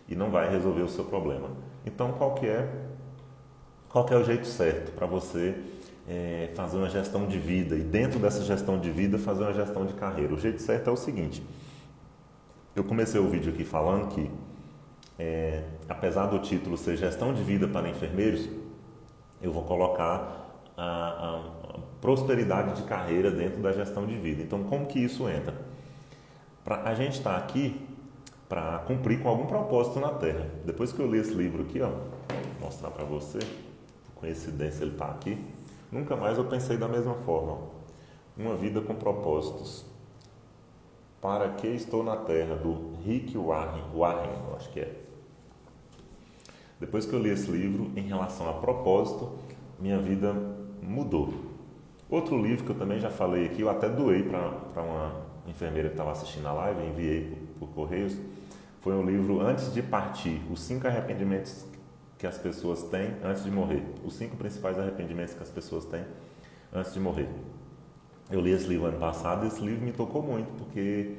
e não vai resolver o seu problema. Então, qual que é o jeito certo para você fazer uma gestão de vida e dentro dessa gestão de vida fazer uma gestão de carreira? O jeito certo é o seguinte, eu comecei o vídeo aqui falando que apesar do título ser Gestão de Vida para Enfermeiros, eu vou colocar a prosperidade de carreira dentro da gestão de vida. Então, como que isso entra? A gente está aqui para cumprir com algum propósito na Terra. Depois que eu li esse livro aqui, ó, vou mostrar para você, por coincidência ele está aqui, nunca mais eu pensei da mesma forma. Ó. Uma vida com propósitos. Para que estou na Terra, do Rick Warren, eu acho que é. Depois que eu li esse livro, em relação a propósito, minha vida mudou. Outro livro que eu também já falei aqui, eu até doei para uma enfermeira que estava assistindo a live, enviei por correios, foi um livro Antes de Partir, os 5 arrependimentos que as pessoas têm antes de morrer. Os 5 principais arrependimentos que as pessoas têm antes de morrer. Eu li esse livro ano passado e esse livro me tocou muito, porque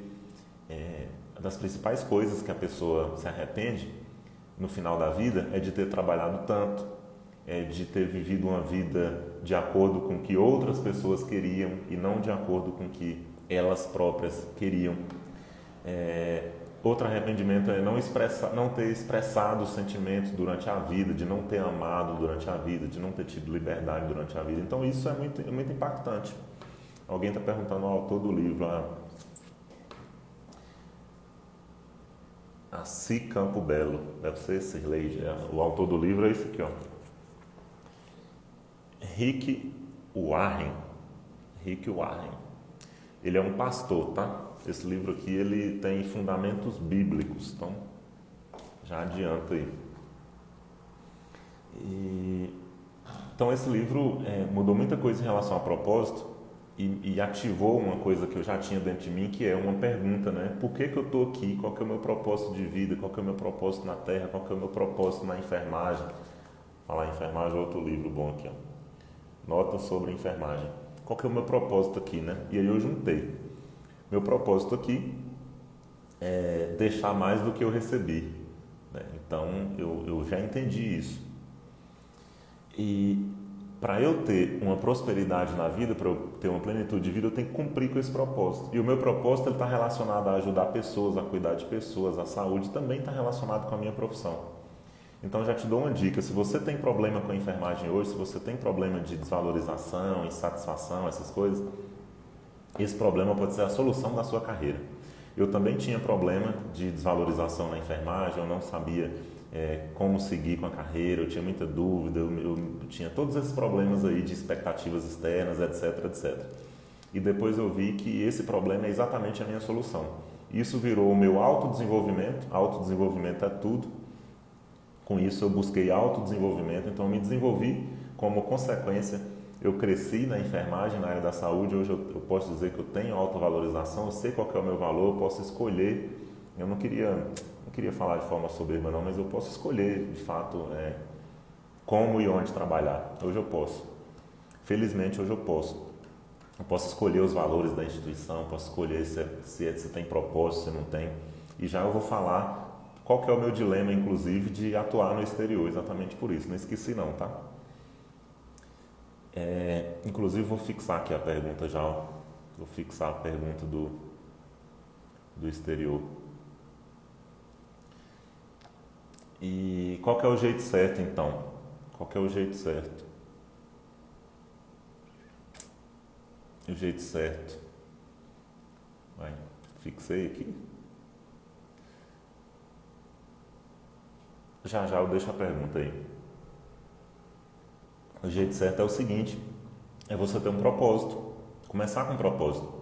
uma das principais coisas que a pessoa se arrepende no final da vida é de ter trabalhado tanto, é de ter vivido uma vida de acordo com o que outras pessoas queriam e não de acordo com o que elas próprias queriam. Outro arrependimento é não ter expressado os sentimentos durante a vida, de não ter amado durante a vida, de não ter tido liberdade durante a vida. Então isso é muito impactante. Alguém está perguntando ao autor do livro, a Si Campo Belo, deve ser Sirleide, o autor do livro é esse aqui, ó. Rick Warren. Ele é um pastor, tá? Esse livro aqui ele tem fundamentos bíblicos, então já adianta aí. Então esse livro mudou muita coisa em relação a propósito e ativou uma coisa que eu já tinha dentro de mim, que é uma pergunta, né? Por que eu estou aqui? Qual que é o meu propósito de vida? Qual que é o meu propósito na Terra? Qual que é o meu propósito na enfermagem? Falar em enfermagem é outro livro bom aqui, ó. Nota sobre enfermagem. Qual que é o meu propósito aqui, né? E aí eu juntei. Meu propósito aqui é deixar mais do que eu recebi. Né? Então, eu já entendi isso. E para eu ter uma prosperidade na vida, para eu ter uma plenitude de vida, eu tenho que cumprir com esse propósito. E o meu propósito está relacionado a ajudar pessoas, a cuidar de pessoas, a saúde também está relacionado com a minha profissão. Então, já te dou uma dica. Se você tem problema com a enfermagem hoje, se você tem problema de desvalorização, insatisfação, essas coisas, esse problema pode ser a solução da sua carreira. Eu também tinha problema de desvalorização na enfermagem, eu não sabia como seguir com a carreira, eu tinha muita dúvida, eu tinha todos esses problemas aí de expectativas externas, etc, etc. E depois eu vi que esse problema é exatamente a minha solução. Isso virou o meu autodesenvolvimento é tudo. Com isso eu busquei autodesenvolvimento, então eu me desenvolvi, como consequência eu cresci na enfermagem, na área da saúde. Hoje eu posso dizer que eu tenho autovalorização, eu sei qual que é o meu valor, eu posso escolher. Eu não queria falar de forma soberba não, mas eu posso escolher de fato como e onde trabalhar. Hoje eu posso. Felizmente hoje eu posso. Eu posso escolher os valores da instituição, posso escolher se tem propósito, se não tem. E já eu vou falar qual que é o meu dilema, inclusive, de atuar no exterior, exatamente por isso. Não esqueci não, tá? Inclusive vou fixar aqui a pergunta já, ó. Vou fixar a pergunta do exterior. E qual que é o jeito certo então? Qual que é o jeito certo? O jeito certo. Vai, fixei aqui. Já já eu deixo a pergunta aí. O jeito certo é o seguinte, é você ter um propósito, começar com um propósito.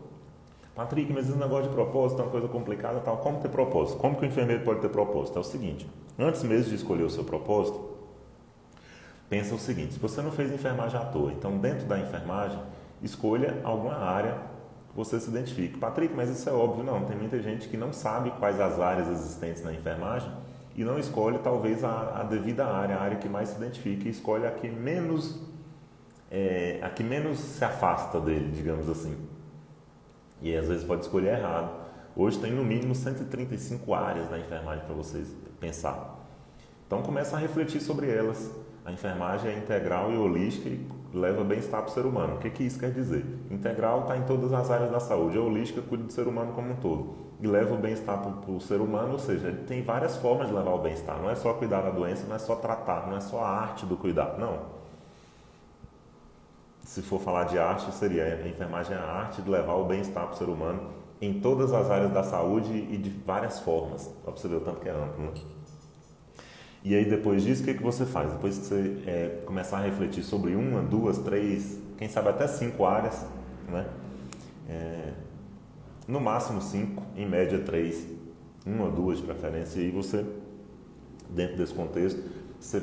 Patrick, mas esse negócio de propósito é uma coisa complicada e tal. Como ter propósito? Como que o enfermeiro pode ter propósito? É o seguinte, antes mesmo de escolher o seu propósito, pensa o seguinte, se você não fez enfermagem à toa, então dentro da enfermagem, escolha alguma área que você se identifique. Patrick, mas isso é óbvio. Não, tem muita gente que não sabe quais as áreas existentes na enfermagem e não escolhe talvez a devida área, a área que mais se identifica e escolhe a que menos se afasta dele, digamos assim. E às vezes pode escolher errado. Hoje tem no mínimo 135 áreas na enfermagem para vocês pensar. Então começa a refletir sobre elas. A enfermagem é integral e holística e leva bem-estar para o ser humano. O que isso quer dizer? Integral está em todas as áreas da saúde. A holística cuida do ser humano como um todo. E leva o bem-estar para o ser humano, ou seja, ele tem várias formas de levar o bem-estar. Não é só cuidar da doença, não é só tratar, não é só a arte do cuidar. Não. Se for falar de arte, seria a enfermagem é a arte de levar o bem-estar para o ser humano em todas as áreas da saúde e de várias formas. Para você ver o tanto que é amplo, né? E aí depois disso, o que você faz? Depois que você começar a refletir sobre uma, duas, três, quem sabe até 5 áreas, né? No máximo 5, em média 3, uma ou duas de preferência, e aí você, dentro desse contexto, você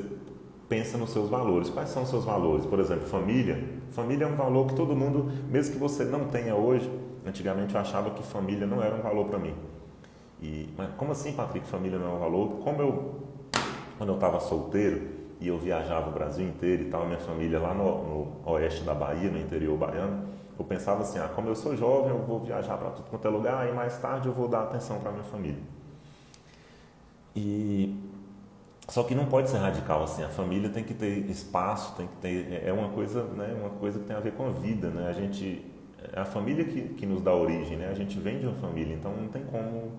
pensa nos seus valores. Quais são os seus valores? Por exemplo, família. Família é um valor que todo mundo, mesmo que você não tenha hoje, antigamente eu achava que família não era um valor para mim. Mas como assim, Patrick, família não é um valor? Quando eu estava solteiro e eu viajava o Brasil inteiro e tal, minha família lá no oeste da Bahia, no interior baiano, eu pensava assim, como eu sou jovem, eu vou viajar para tudo quanto é lugar e mais tarde eu vou dar atenção para minha família. Só que não pode ser radical assim, a família tem que ter espaço, tem que ter, é uma coisa, né, uma coisa que tem a ver com a vida, né? A família que nos dá origem, né? A gente vem de uma família, então não tem como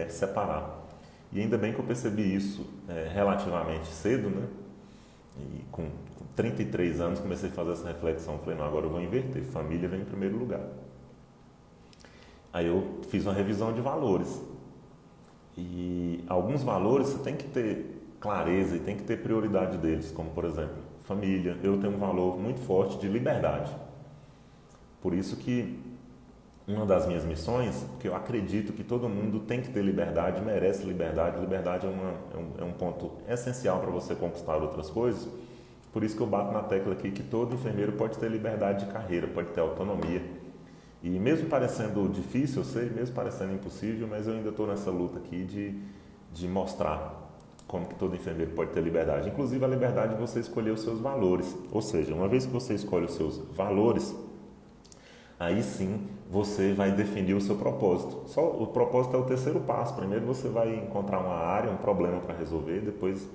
separar. E ainda bem que eu percebi isso relativamente cedo, né? E com 33 anos comecei a fazer essa reflexão, falei, não, agora eu vou inverter, família vem em primeiro lugar. Aí eu fiz uma revisão de valores. E alguns valores você tem que ter clareza e tem que ter prioridade deles, como por exemplo, família. Eu tenho um valor muito forte de liberdade. Por isso que uma das minhas missões, que eu acredito que todo mundo tem que ter liberdade, merece liberdade. Liberdade é um ponto essencial para você conquistar outras coisas. Por isso que eu bato na tecla aqui que todo enfermeiro pode ter liberdade de carreira, pode ter autonomia. E mesmo parecendo difícil, eu sei, mesmo parecendo impossível, mas eu ainda estou nessa luta aqui de mostrar como que todo enfermeiro pode ter liberdade. Inclusive a liberdade de você escolher os seus valores. Ou seja, uma vez que você escolhe os seus valores, aí sim você vai definir o seu propósito. Só o propósito é o terceiro passo. Primeiro você vai encontrar uma área, um problema para resolver, depois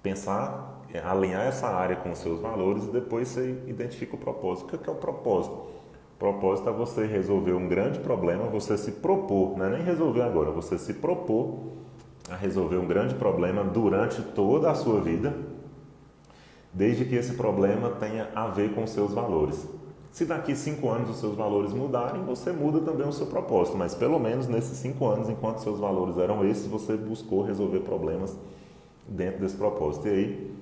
pensar, alinhar essa área com os seus valores e depois você identifica o propósito. O que é o propósito? O propósito é você resolver um grande problema, você se propor, não é nem resolver agora, você se propor a resolver um grande problema durante toda a sua vida, desde que esse problema tenha a ver com os seus valores. Se daqui 5 anos os seus valores mudarem, você muda também o seu propósito, mas pelo menos nesses 5 anos, enquanto seus valores eram esses, você buscou resolver problemas dentro desse propósito. E aí,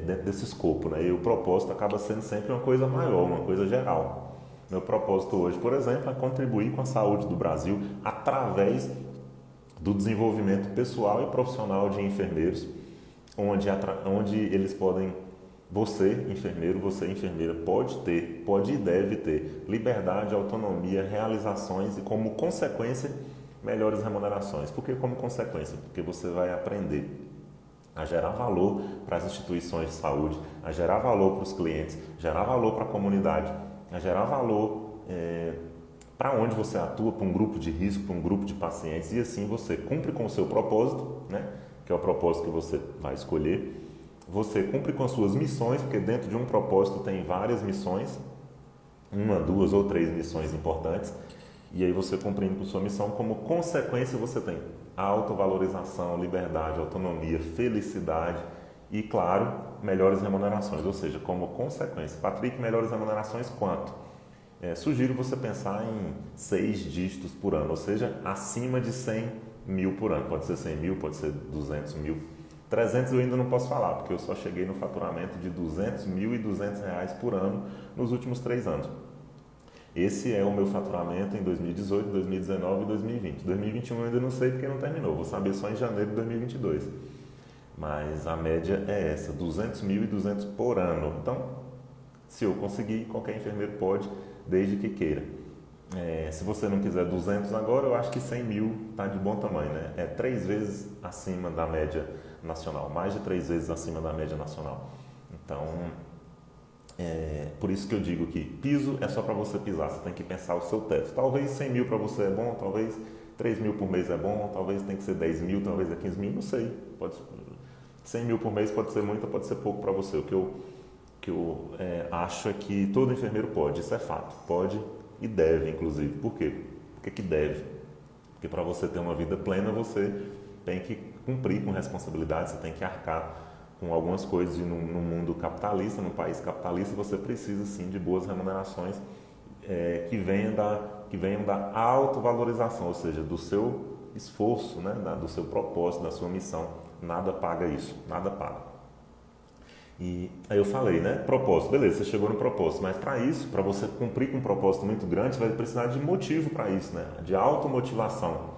dentro desse escopo, né? E o propósito acaba sendo sempre uma coisa maior, uma coisa geral. Meu propósito hoje, por exemplo, é contribuir com a saúde do Brasil através do desenvolvimento pessoal e profissional de enfermeiros, onde eles podem, você enfermeiro, você enfermeira, pode e deve ter liberdade, autonomia, realizações e como consequência, melhores remunerações. Por que como consequência? Porque você vai aprender a gerar valor para as instituições de saúde, a gerar valor para os clientes, gerar valor para a comunidade, a gerar valor para onde você atua, para um grupo de risco, para um grupo de pacientes, e assim você cumpre com o seu propósito, né? Que é o propósito que você vai escolher. Você cumpre com as suas missões, porque dentro de um propósito tem várias missões, 1, 2 ou 3 missões importantes, e aí você cumprindo com sua missão, como consequência você tem autovalorização, liberdade, autonomia, felicidade e, claro, melhores remunerações, ou seja, como consequência. Patrick, melhores remunerações quanto? Sugiro você pensar em 6 dígitos por ano, ou seja, acima de 100 mil por ano. Pode ser 100 mil, pode ser 200 mil. 300 eu ainda não posso falar, porque eu só cheguei no faturamento de R$ 200.200 por ano nos últimos 3 anos. Esse é o meu faturamento em 2018, 2019 e 2020. 2021 eu ainda não sei porque não terminou, vou saber só em janeiro de 2022. Mas a média é essa, 200.200 por ano. Então, se eu conseguir, qualquer enfermeiro pode, desde que queira. Se você não quiser 200 agora, eu acho que 100 mil está de bom tamanho, né? É 3 vezes acima da média nacional, mais de 3 vezes acima da média nacional. Então, por isso que eu digo que piso é só para você pisar, você tem que pensar o seu teto. Talvez 100 mil para você é bom, talvez 3 mil por mês é bom, talvez tem que ser 10 mil, talvez é 15 mil, não sei. 100 mil por mês pode ser muito ou pode ser pouco para você. O que eu acho é que todo enfermeiro pode, isso é fato, pode e deve, inclusive. Por quê? Por que deve? Porque para você ter uma vida plena, você tem que cumprir com responsabilidades, você tem que arcar com algumas coisas. No mundo capitalista, no país capitalista, você precisa sim de boas remunerações que venham da autovalorização, ou seja, do seu esforço, né, do seu propósito, da sua missão. Nada paga isso, nada paga. E aí eu falei, né? Propósito, beleza, você chegou no propósito, mas para isso, para você cumprir com um propósito muito grande, você vai precisar de motivo para isso, né? De automotivação.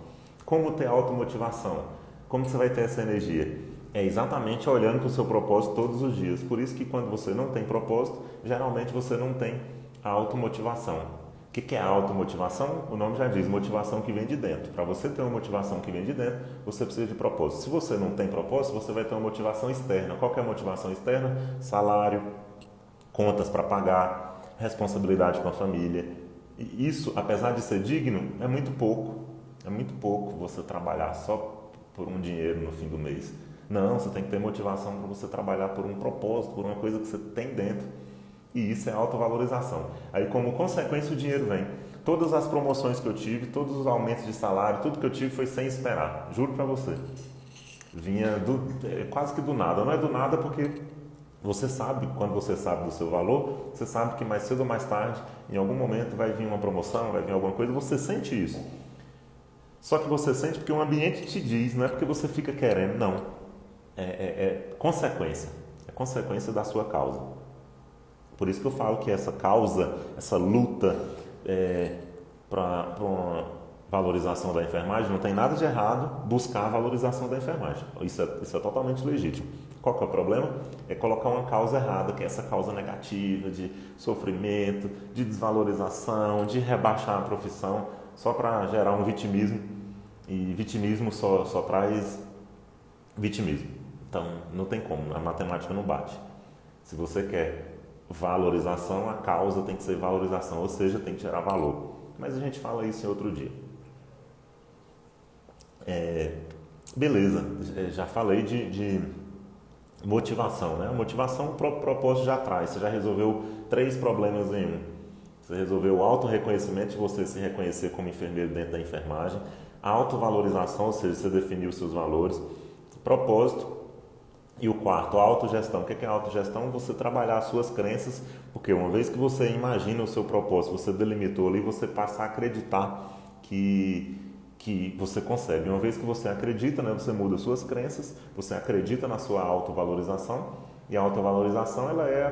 Como ter automotivação? Como você vai ter essa energia? É exatamente olhando para o seu propósito todos os dias. Por isso que quando você não tem propósito, geralmente você não tem automotivação. O que é a automotivação? O nome já diz, motivação que vem de dentro. Para você ter uma motivação que vem de dentro, você precisa de propósito. Se você não tem propósito, você vai ter uma motivação externa. Qual que é a motivação externa? Salário, contas para pagar, responsabilidade com a família. E isso, apesar de ser digno, é muito pouco. É muito pouco você trabalhar só por um dinheiro no fim do mês. Não, você tem que ter motivação para você trabalhar por um propósito, por uma coisa que você tem dentro. E isso é autovalorização. Aí, como consequência, o dinheiro vem. Todas as promoções que eu tive, todos os aumentos de salário, tudo que eu tive foi sem esperar. Juro para você. Vinha quase que do nada. Não é do nada porque você sabe, quando você sabe do seu valor, você sabe que mais cedo ou mais tarde, em algum momento vai vir uma promoção, vai vir alguma coisa, você sente isso. Só que você sente porque o ambiente te diz, não é porque você fica querendo, não. É consequência. É consequência da sua causa. Por isso que eu falo que essa causa, essa luta para uma valorização da enfermagem, não tem nada de errado buscar a valorização da enfermagem. Isso é totalmente legítimo. Qual que é o problema? É colocar uma causa errada, que é essa causa negativa de sofrimento, de desvalorização, de rebaixar a profissão, só para gerar um vitimismo. E vitimismo só traz vitimismo. Então, não tem como, a matemática não bate. Se você quer valorização, a causa tem que ser valorização, ou seja, tem que gerar valor. Mas a gente fala isso em outro dia. Beleza, já falei de motivação, né? A motivação, o próprio propósito já traz. Você já resolveu 3 problemas em um. Você resolveu o autorreconhecimento, de você se reconhecer como enfermeiro dentro da enfermagem. A autovalorização, ou seja, você definiu os seus valores. Propósito. E o quarto, a autogestão. O que é a autogestão? Você trabalhar as suas crenças, porque uma vez que você imagina o seu propósito, você delimitou ali, você passa a acreditar que você consegue. Uma vez que você acredita, né, você muda as suas crenças, você acredita na sua autovalorização, e a autovalorização ela é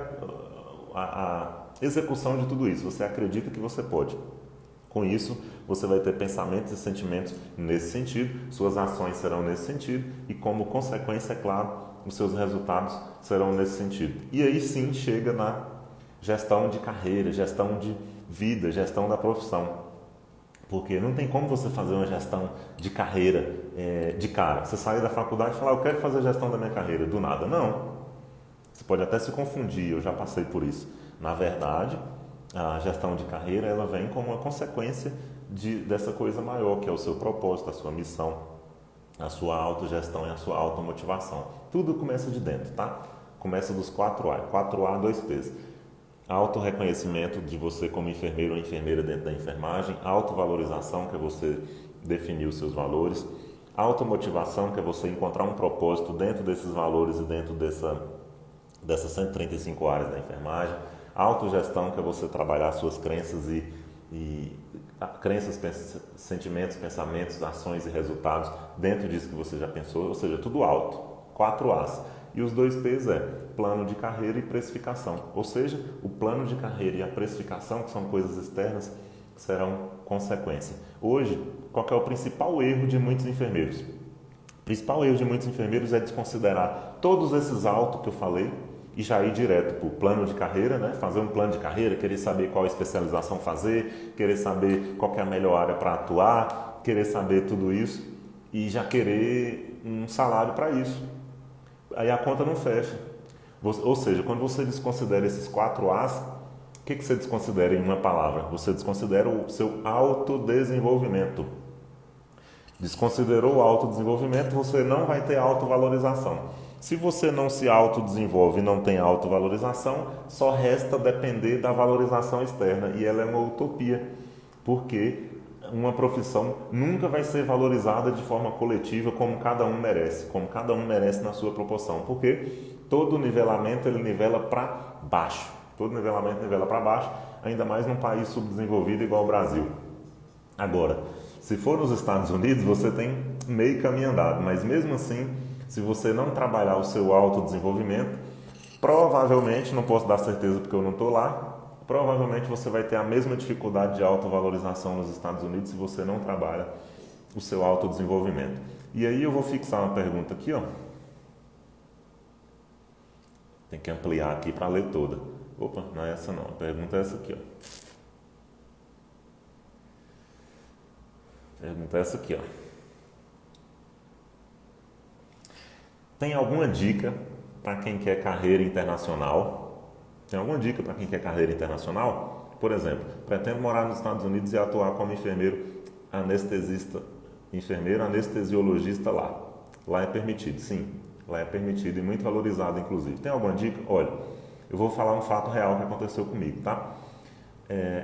a execução de tudo isso. Você acredita que você pode. Com isso, você vai ter pensamentos e sentimentos nesse sentido, suas ações serão nesse sentido, e como consequência, é claro, os seus resultados serão nesse sentido. E aí sim chega na gestão de carreira, gestão de vida, gestão da profissão. Porque não tem como você fazer uma gestão de carreira de cara. Você sai da faculdade e fala, eu quero fazer a gestão da minha carreira, do nada. Não. Você pode até se confundir, eu já passei por isso. Na verdade, a gestão de carreira ela vem como uma consequência dessa coisa maior, que é o seu propósito, a sua missão, a sua autogestão e a sua automotivação. Tudo começa de dentro, tá? Começa dos 4A. 4A, 2Ps. Autorreconhecimento de você como enfermeiro ou enfermeira dentro da enfermagem. Autovalorização, que é você definir os seus valores. Automotivação, que é você encontrar um propósito dentro desses valores e dentro dessas 135 áreas da enfermagem. Autogestão, que é você trabalhar suas crenças crenças, sentimentos, pensamentos, ações e resultados dentro disso que você já pensou, ou seja, tudo auto. 4 As. E os 2 P's é plano de carreira e precificação. Ou seja, o plano de carreira e a precificação, que são coisas externas, serão consequência. Hoje, qual que é o principal erro de muitos enfermeiros? O principal erro de muitos enfermeiros é desconsiderar todos esses autos que eu falei e já ir direto para o plano de carreira, né? Fazer um plano de carreira, querer saber qual especialização fazer, querer saber qual que é a melhor área para atuar, querer saber tudo isso e já querer um salário para isso. Aí a conta não fecha. Ou seja, quando você desconsidera esses 4 As, o que você desconsidera em uma palavra? Você desconsidera o seu autodesenvolvimento. Desconsiderou o autodesenvolvimento, você não vai ter autovalorização. Se você não se autodesenvolve e não tem autovalorização, só resta depender da valorização externa. E ela é uma utopia, porque uma profissão nunca vai ser valorizada de forma coletiva como cada um merece, como cada um merece na sua proporção. Porque todo nivelamento ele nivela para baixo. Todo nivelamento nivela para baixo, ainda mais num país subdesenvolvido igual o Brasil. Agora, se for nos Estados Unidos, você tem meio caminho andado, mas mesmo assim, se você não trabalhar o seu autodesenvolvimento, provavelmente, não posso dar certeza porque eu não estou lá, provavelmente você vai ter a mesma dificuldade de autovalorização nos Estados Unidos se você não trabalha o seu autodesenvolvimento. E aí eu vou fixar uma pergunta aqui, ó. Tem que ampliar aqui para ler toda. Opa, não é essa não, a pergunta é essa aqui, ó. Pergunta é essa aqui, ó. Tem alguma dica para quem quer carreira internacional? Tem alguma dica para quem quer carreira internacional? Por exemplo, pretendo morar nos Estados Unidos e atuar como enfermeiro anestesiologista lá. Lá é permitido, sim. Lá é permitido e muito valorizado, inclusive. Tem alguma dica? Olha, eu vou falar um fato real que aconteceu comigo, tá?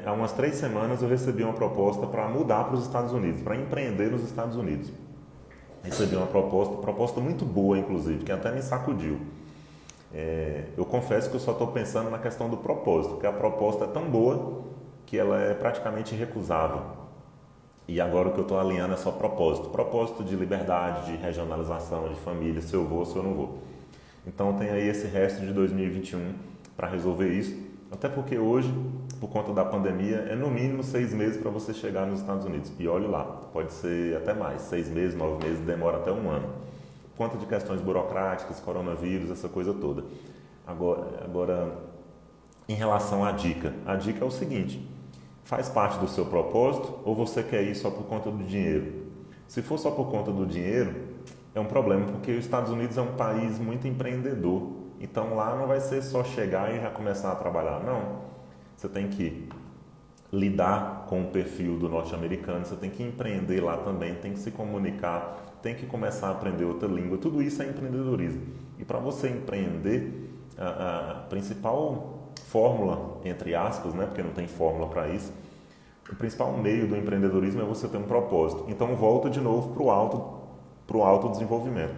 Há umas 3 semanas eu recebi uma proposta para mudar para os Estados Unidos, para empreender nos Estados Unidos. Recebi uma proposta muito boa, inclusive, que até me sacudiu. Eu confesso que eu só estou pensando na questão do propósito, porque a proposta é tão boa que ela é praticamente irrecusável. E agora o que eu estou alinhando é só propósito. Propósito de liberdade, de regionalização, de família, se eu vou, se eu não vou. Então tem aí esse resto de 2021 para resolver isso. Até porque hoje, por conta da pandemia, é no mínimo 6 meses para você chegar nos Estados Unidos. E olhe lá, pode ser até mais, 6 meses, 9 meses, demora até 1 ano. Por conta de questões burocráticas, coronavírus, essa coisa toda. Agora, em relação à dica, a dica é o seguinte: faz parte do seu propósito ou você quer ir só por conta do dinheiro? Se for só por conta do dinheiro, é um problema, porque os Estados Unidos é um país muito empreendedor. Então lá não vai ser só chegar e já começar a trabalhar, não. Você tem que lidar com o perfil do norte-americano, você tem que empreender lá também, tem que se comunicar, tem que começar a aprender outra língua. Tudo isso é empreendedorismo. E para você empreender, a principal fórmula, entre aspas, né, porque não tem fórmula para isso, o principal meio do empreendedorismo é você ter um propósito. Então volta de novo para o autodesenvolvimento.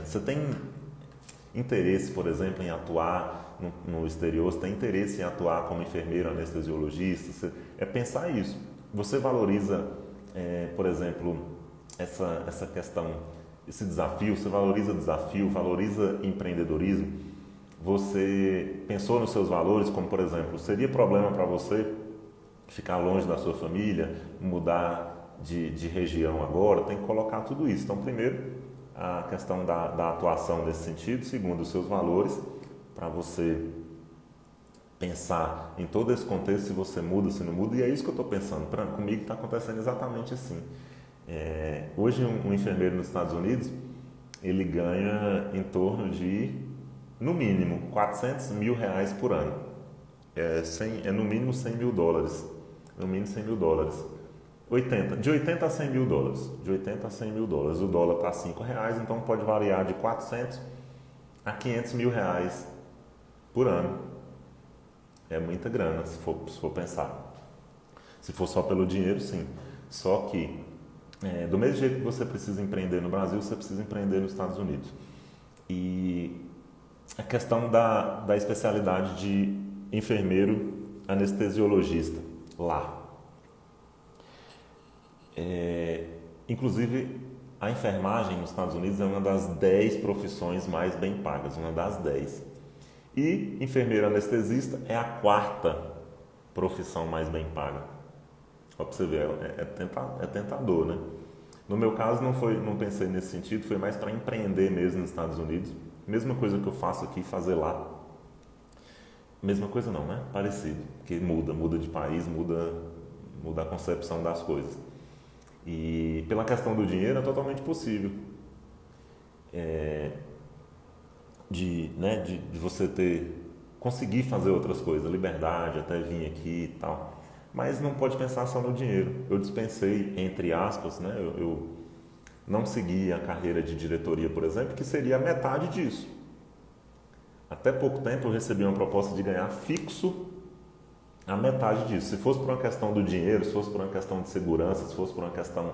Você tem interesse, por exemplo, em atuar no exterior, você tem interesse em atuar como enfermeiro, anestesiologista, é pensar isso. Você valoriza, por exemplo, essa questão, esse desafio, você valoriza desafio, valoriza empreendedorismo, você pensou nos seus valores, como por exemplo, seria problema para você ficar longe da sua família, mudar de região agora, tem que colocar tudo isso. Então, primeiro, a questão da atuação nesse sentido. Segundo, os seus valores, para você pensar em todo esse contexto, se você muda, se não muda, e é isso que eu estou pensando. Comigo está acontecendo exatamente assim. Hoje, um enfermeiro nos Estados Unidos, ele ganha em torno de, no mínimo, 400 mil reais por ano. No mínimo 100 mil dólares. No mínimo 100 mil dólares. De 80 a 100 mil dólares. De 80 a 100 mil dólares. O dólar está a 5 reais, então pode variar de 400 a 500 mil reais por ano. É muita grana, se for pensar. Se for só pelo dinheiro, sim. Só que, do mesmo jeito que você precisa empreender no Brasil, você precisa empreender nos Estados Unidos. E a questão da especialidade de enfermeiro anestesiologista lá. Inclusive, A enfermagem nos Estados Unidos é uma das 10 profissões mais bem pagas, uma das 10. E enfermeiro anestesista é a quarta profissão mais bem paga. Só para você ver, é tentador, né? No meu caso, não pensei nesse sentido, foi mais para empreender mesmo nos Estados Unidos. Mesma coisa que eu faço aqui, fazer lá. Mesma coisa não, né? Parecido, porque muda de país, muda a concepção das coisas. E pela questão do dinheiro é totalmente possível de você conseguir fazer outras coisas, liberdade, até vir aqui e tal. Mas não pode pensar só no dinheiro. Eu dispensei, entre aspas, né? Eu não segui a carreira de diretoria, por exemplo, que seria a metade disso. Até pouco tempo eu recebi uma proposta de ganhar fixo a metade disso. Se fosse por uma questão do dinheiro, se fosse por uma questão de segurança, se fosse por uma questão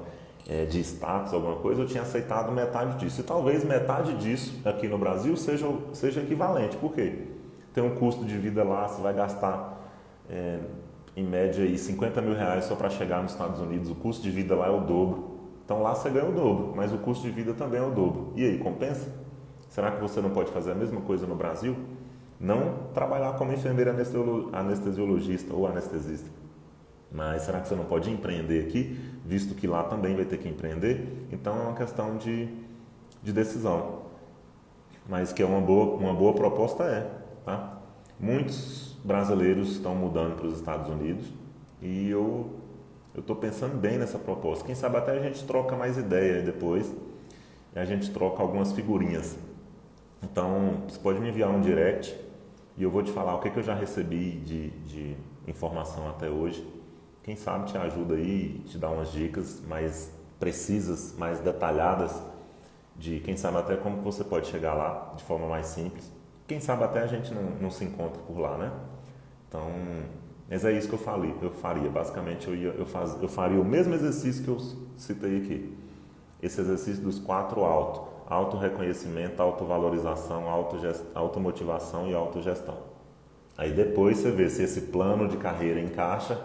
de status, alguma coisa, eu tinha aceitado metade disso. E talvez metade disso aqui no Brasil seja equivalente. Por quê? Tem um custo de vida lá, você vai gastar em média aí, 50 mil reais só para chegar nos Estados Unidos. O custo de vida lá é o dobro. Então lá você ganha o dobro, mas o custo de vida também é o dobro. E aí, compensa? Será que você não pode fazer a mesma coisa no Brasil? Não trabalhar como enfermeiro anestesiologista ou anestesista. Mas será que você não pode empreender aqui, visto que lá também vai ter que empreender? Então é uma questão de decisão. Mas que é uma boa proposta tá? Muitos brasileiros estão mudando para os Estados Unidos e eu estou pensando bem nessa proposta. Quem sabe até a gente troca mais ideia depois e a gente troca algumas figurinhas. Então, você pode me enviar um direct e eu vou te falar o que eu já recebi de informação até hoje. Quem sabe te ajuda aí, te dá umas dicas mais precisas, mais detalhadas de quem sabe até como você pode chegar lá de forma mais simples. Quem sabe até a gente não se encontra por lá, né? Então, mas é isso que eu faria. Basicamente, eu faria o mesmo exercício que eu citei aqui. Esse exercício dos 4 auto-reconhecimento, autovalorização, automotivação e autogestão. Aí depois você vê se esse plano de carreira encaixa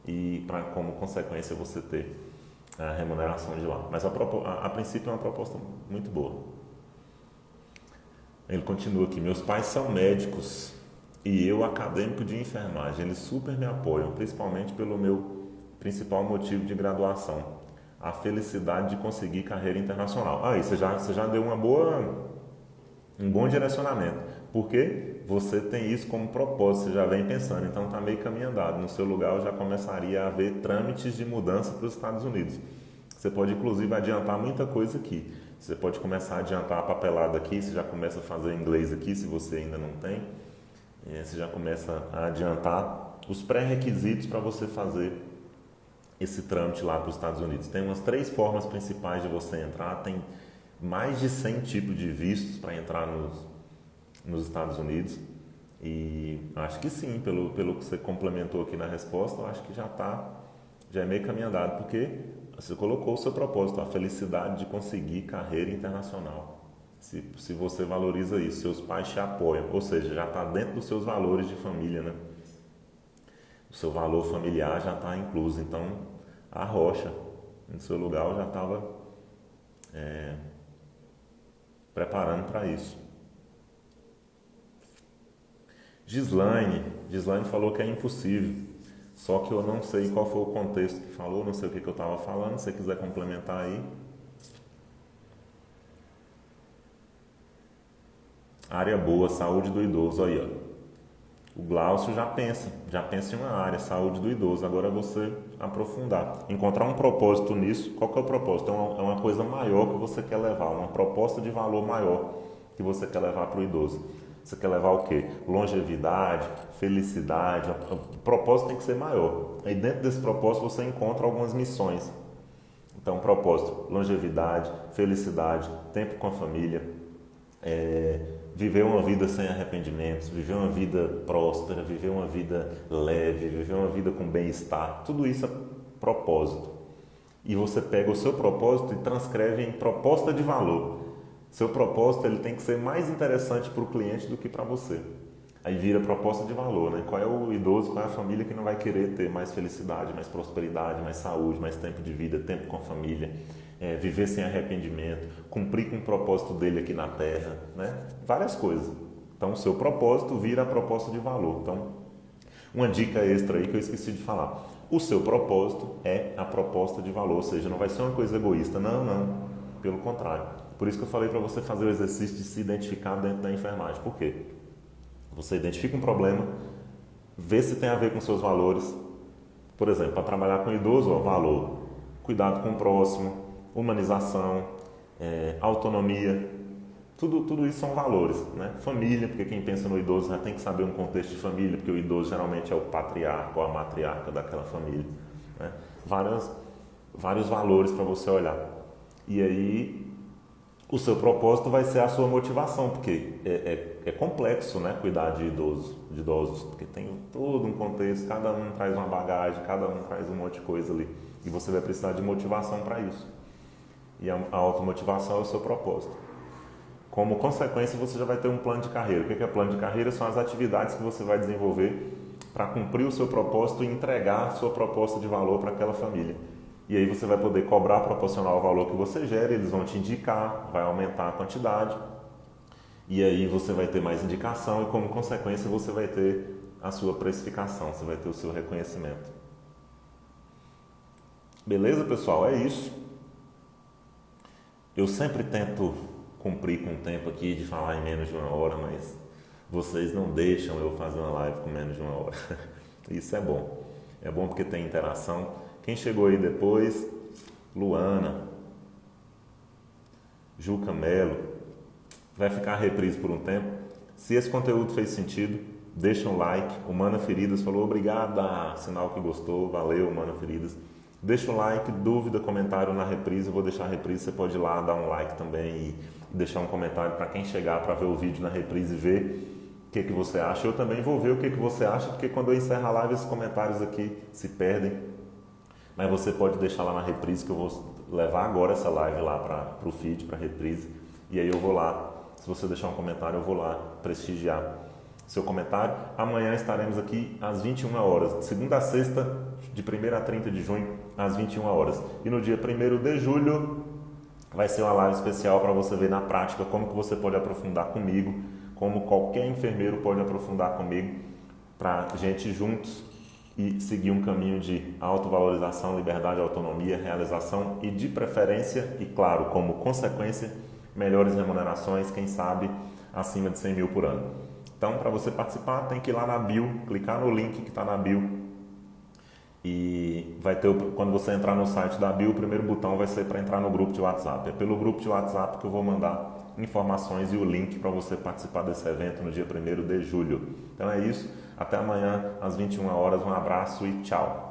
e para como consequência você ter a remuneração de lá. Mas a princípio é uma proposta muito boa. Ele continua aqui: meus pais são médicos e eu acadêmico de enfermagem. Eles super me apoiam, principalmente pelo meu principal motivo de graduação, a felicidade de conseguir carreira internacional. Aí você já deu um bom direcionamento, porque você tem isso como propósito, você já vem pensando, então está meio caminho andado. No seu lugar eu já começaria a haver trâmites de mudança para os Estados Unidos. Você pode inclusive adiantar muita coisa aqui. Você pode começar a adiantar a papelada aqui, você já começa a fazer inglês aqui, se você ainda não tem. Você já começa a adiantar os pré-requisitos para você fazer esse trâmite lá para os Estados Unidos. Tem umas 3 formas principais de você entrar, tem mais de 100 tipos de vistos para entrar nos Estados Unidos. E acho que sim, pelo que você complementou aqui na resposta, eu acho que já é meio caminho andado, porque você colocou o seu propósito, a felicidade de conseguir carreira internacional. Se você valoriza isso, seus pais te apoiam, ou seja, já está dentro dos seus valores de família, né? O seu valor familiar já está incluso. Então, a rocha, no seu lugar, eu já estava preparando para isso. Gislaine falou que é impossível, só que eu não sei qual foi o contexto que falou, não sei o que eu estava falando. Se você quiser complementar aí. Área boa, saúde do idoso, aí ó. O Glaucio já pensa em uma área, saúde do idoso. Agora é você aprofundar, encontrar um propósito nisso. Qual que é o propósito? É uma coisa maior que você quer levar, uma proposta de valor maior que você quer levar para o idoso. Você quer levar o quê? Longevidade, felicidade. O propósito tem que ser maior. Aí dentro desse propósito você encontra algumas missões. Então, propósito: longevidade, felicidade, tempo com a família, viver uma vida sem arrependimentos, viver uma vida próspera, viver uma vida leve, viver uma vida com bem-estar. Tudo isso é propósito. E você pega o seu propósito e transcreve em proposta de valor. Seu propósito ele tem que ser mais interessante para o cliente do que para você. Aí vira proposta de valor, né? Qual é o idoso, qual é a família que não vai querer ter mais felicidade, mais prosperidade, mais saúde, mais tempo de vida, tempo com a família, viver sem arrependimento, cumprir com o propósito dele aqui na Terra, né? Várias coisas. Então, o seu propósito vira a proposta de valor. Então, uma dica extra aí que eu esqueci de falar. O seu propósito é a proposta de valor, ou seja, não vai ser uma coisa egoísta. Não, não. Pelo contrário. Por isso que eu falei para você fazer o exercício de se identificar dentro da enfermagem. Por quê? Você identifica um problema, vê se tem a ver com seus valores. Por exemplo, para trabalhar com idoso, valor, cuidado com o próximo, humanização, autonomia, tudo isso são valores, né? Família, porque quem pensa no idoso já tem que saber um contexto de família, porque o idoso geralmente é o patriarca ou a matriarca daquela família, né? Vários valores para você olhar. E aí o seu propósito vai ser a sua motivação, porque é complexo, né, cuidar de idosos, porque tem todo um contexto, cada um traz uma bagagem, cada um traz um monte de coisa ali, e você vai precisar de motivação para isso. E a automotivação é o seu propósito. Como consequência, você já vai ter um plano de carreira. O que é plano de carreira? São as atividades que você vai desenvolver para cumprir o seu propósito e entregar a sua proposta de valor para aquela família. E aí você vai poder cobrar proporcional ao valor que você gera, eles vão te indicar, vai aumentar a quantidade, e aí você vai ter mais indicação e como consequência você vai ter a sua precificação, você vai ter o seu reconhecimento. Beleza, pessoal? É isso. Eu sempre tento cumprir com o tempo aqui de falar em menos de 1 hora, mas vocês não deixam eu fazer uma live com menos de 1 hora. Isso é bom. É bom porque tem interação. Quem chegou aí depois? Luana, Juca Melo. Vai ficar reprise por um tempo. Se esse conteúdo fez sentido, deixa um like. O Mana Feridas falou obrigada, sinal que gostou, valeu Mana Feridas. Deixa um like, dúvida, comentário na reprise. Eu vou deixar a reprise, você pode ir lá dar um like também e deixar um comentário para quem chegar para ver o vídeo na reprise e ver o que você acha. Eu também vou ver o que você acha, porque quando eu encerro a live esses comentários aqui se perdem. Mas você pode deixar lá na reprise que eu vou levar agora essa live lá para o feed, para a reprise. E aí eu vou lá, se você deixar um comentário, eu vou lá prestigiar seu comentário. Amanhã estaremos aqui às 21 horas, de segunda a sexta, de 1º a 30 de junho, às 21 horas. E no dia 1º de julho vai ser uma live especial para você ver na prática como que você pode aprofundar comigo, como qualquer enfermeiro pode aprofundar comigo, para a gente juntos e seguir um caminho de autovalorização, liberdade, autonomia, realização e de preferência e, claro, como consequência, melhores remunerações, quem sabe acima de 100 mil por ano. Então, para você participar, tem que ir lá na bio, clicar no link que está na bio e vai ter, quando você entrar no site da bio, o primeiro botão vai ser para entrar no grupo de WhatsApp. É pelo grupo de WhatsApp que eu vou mandar informações e o link para você participar desse evento no dia 1º de julho. Então é isso. Até amanhã às 21 horas. Um abraço e tchau.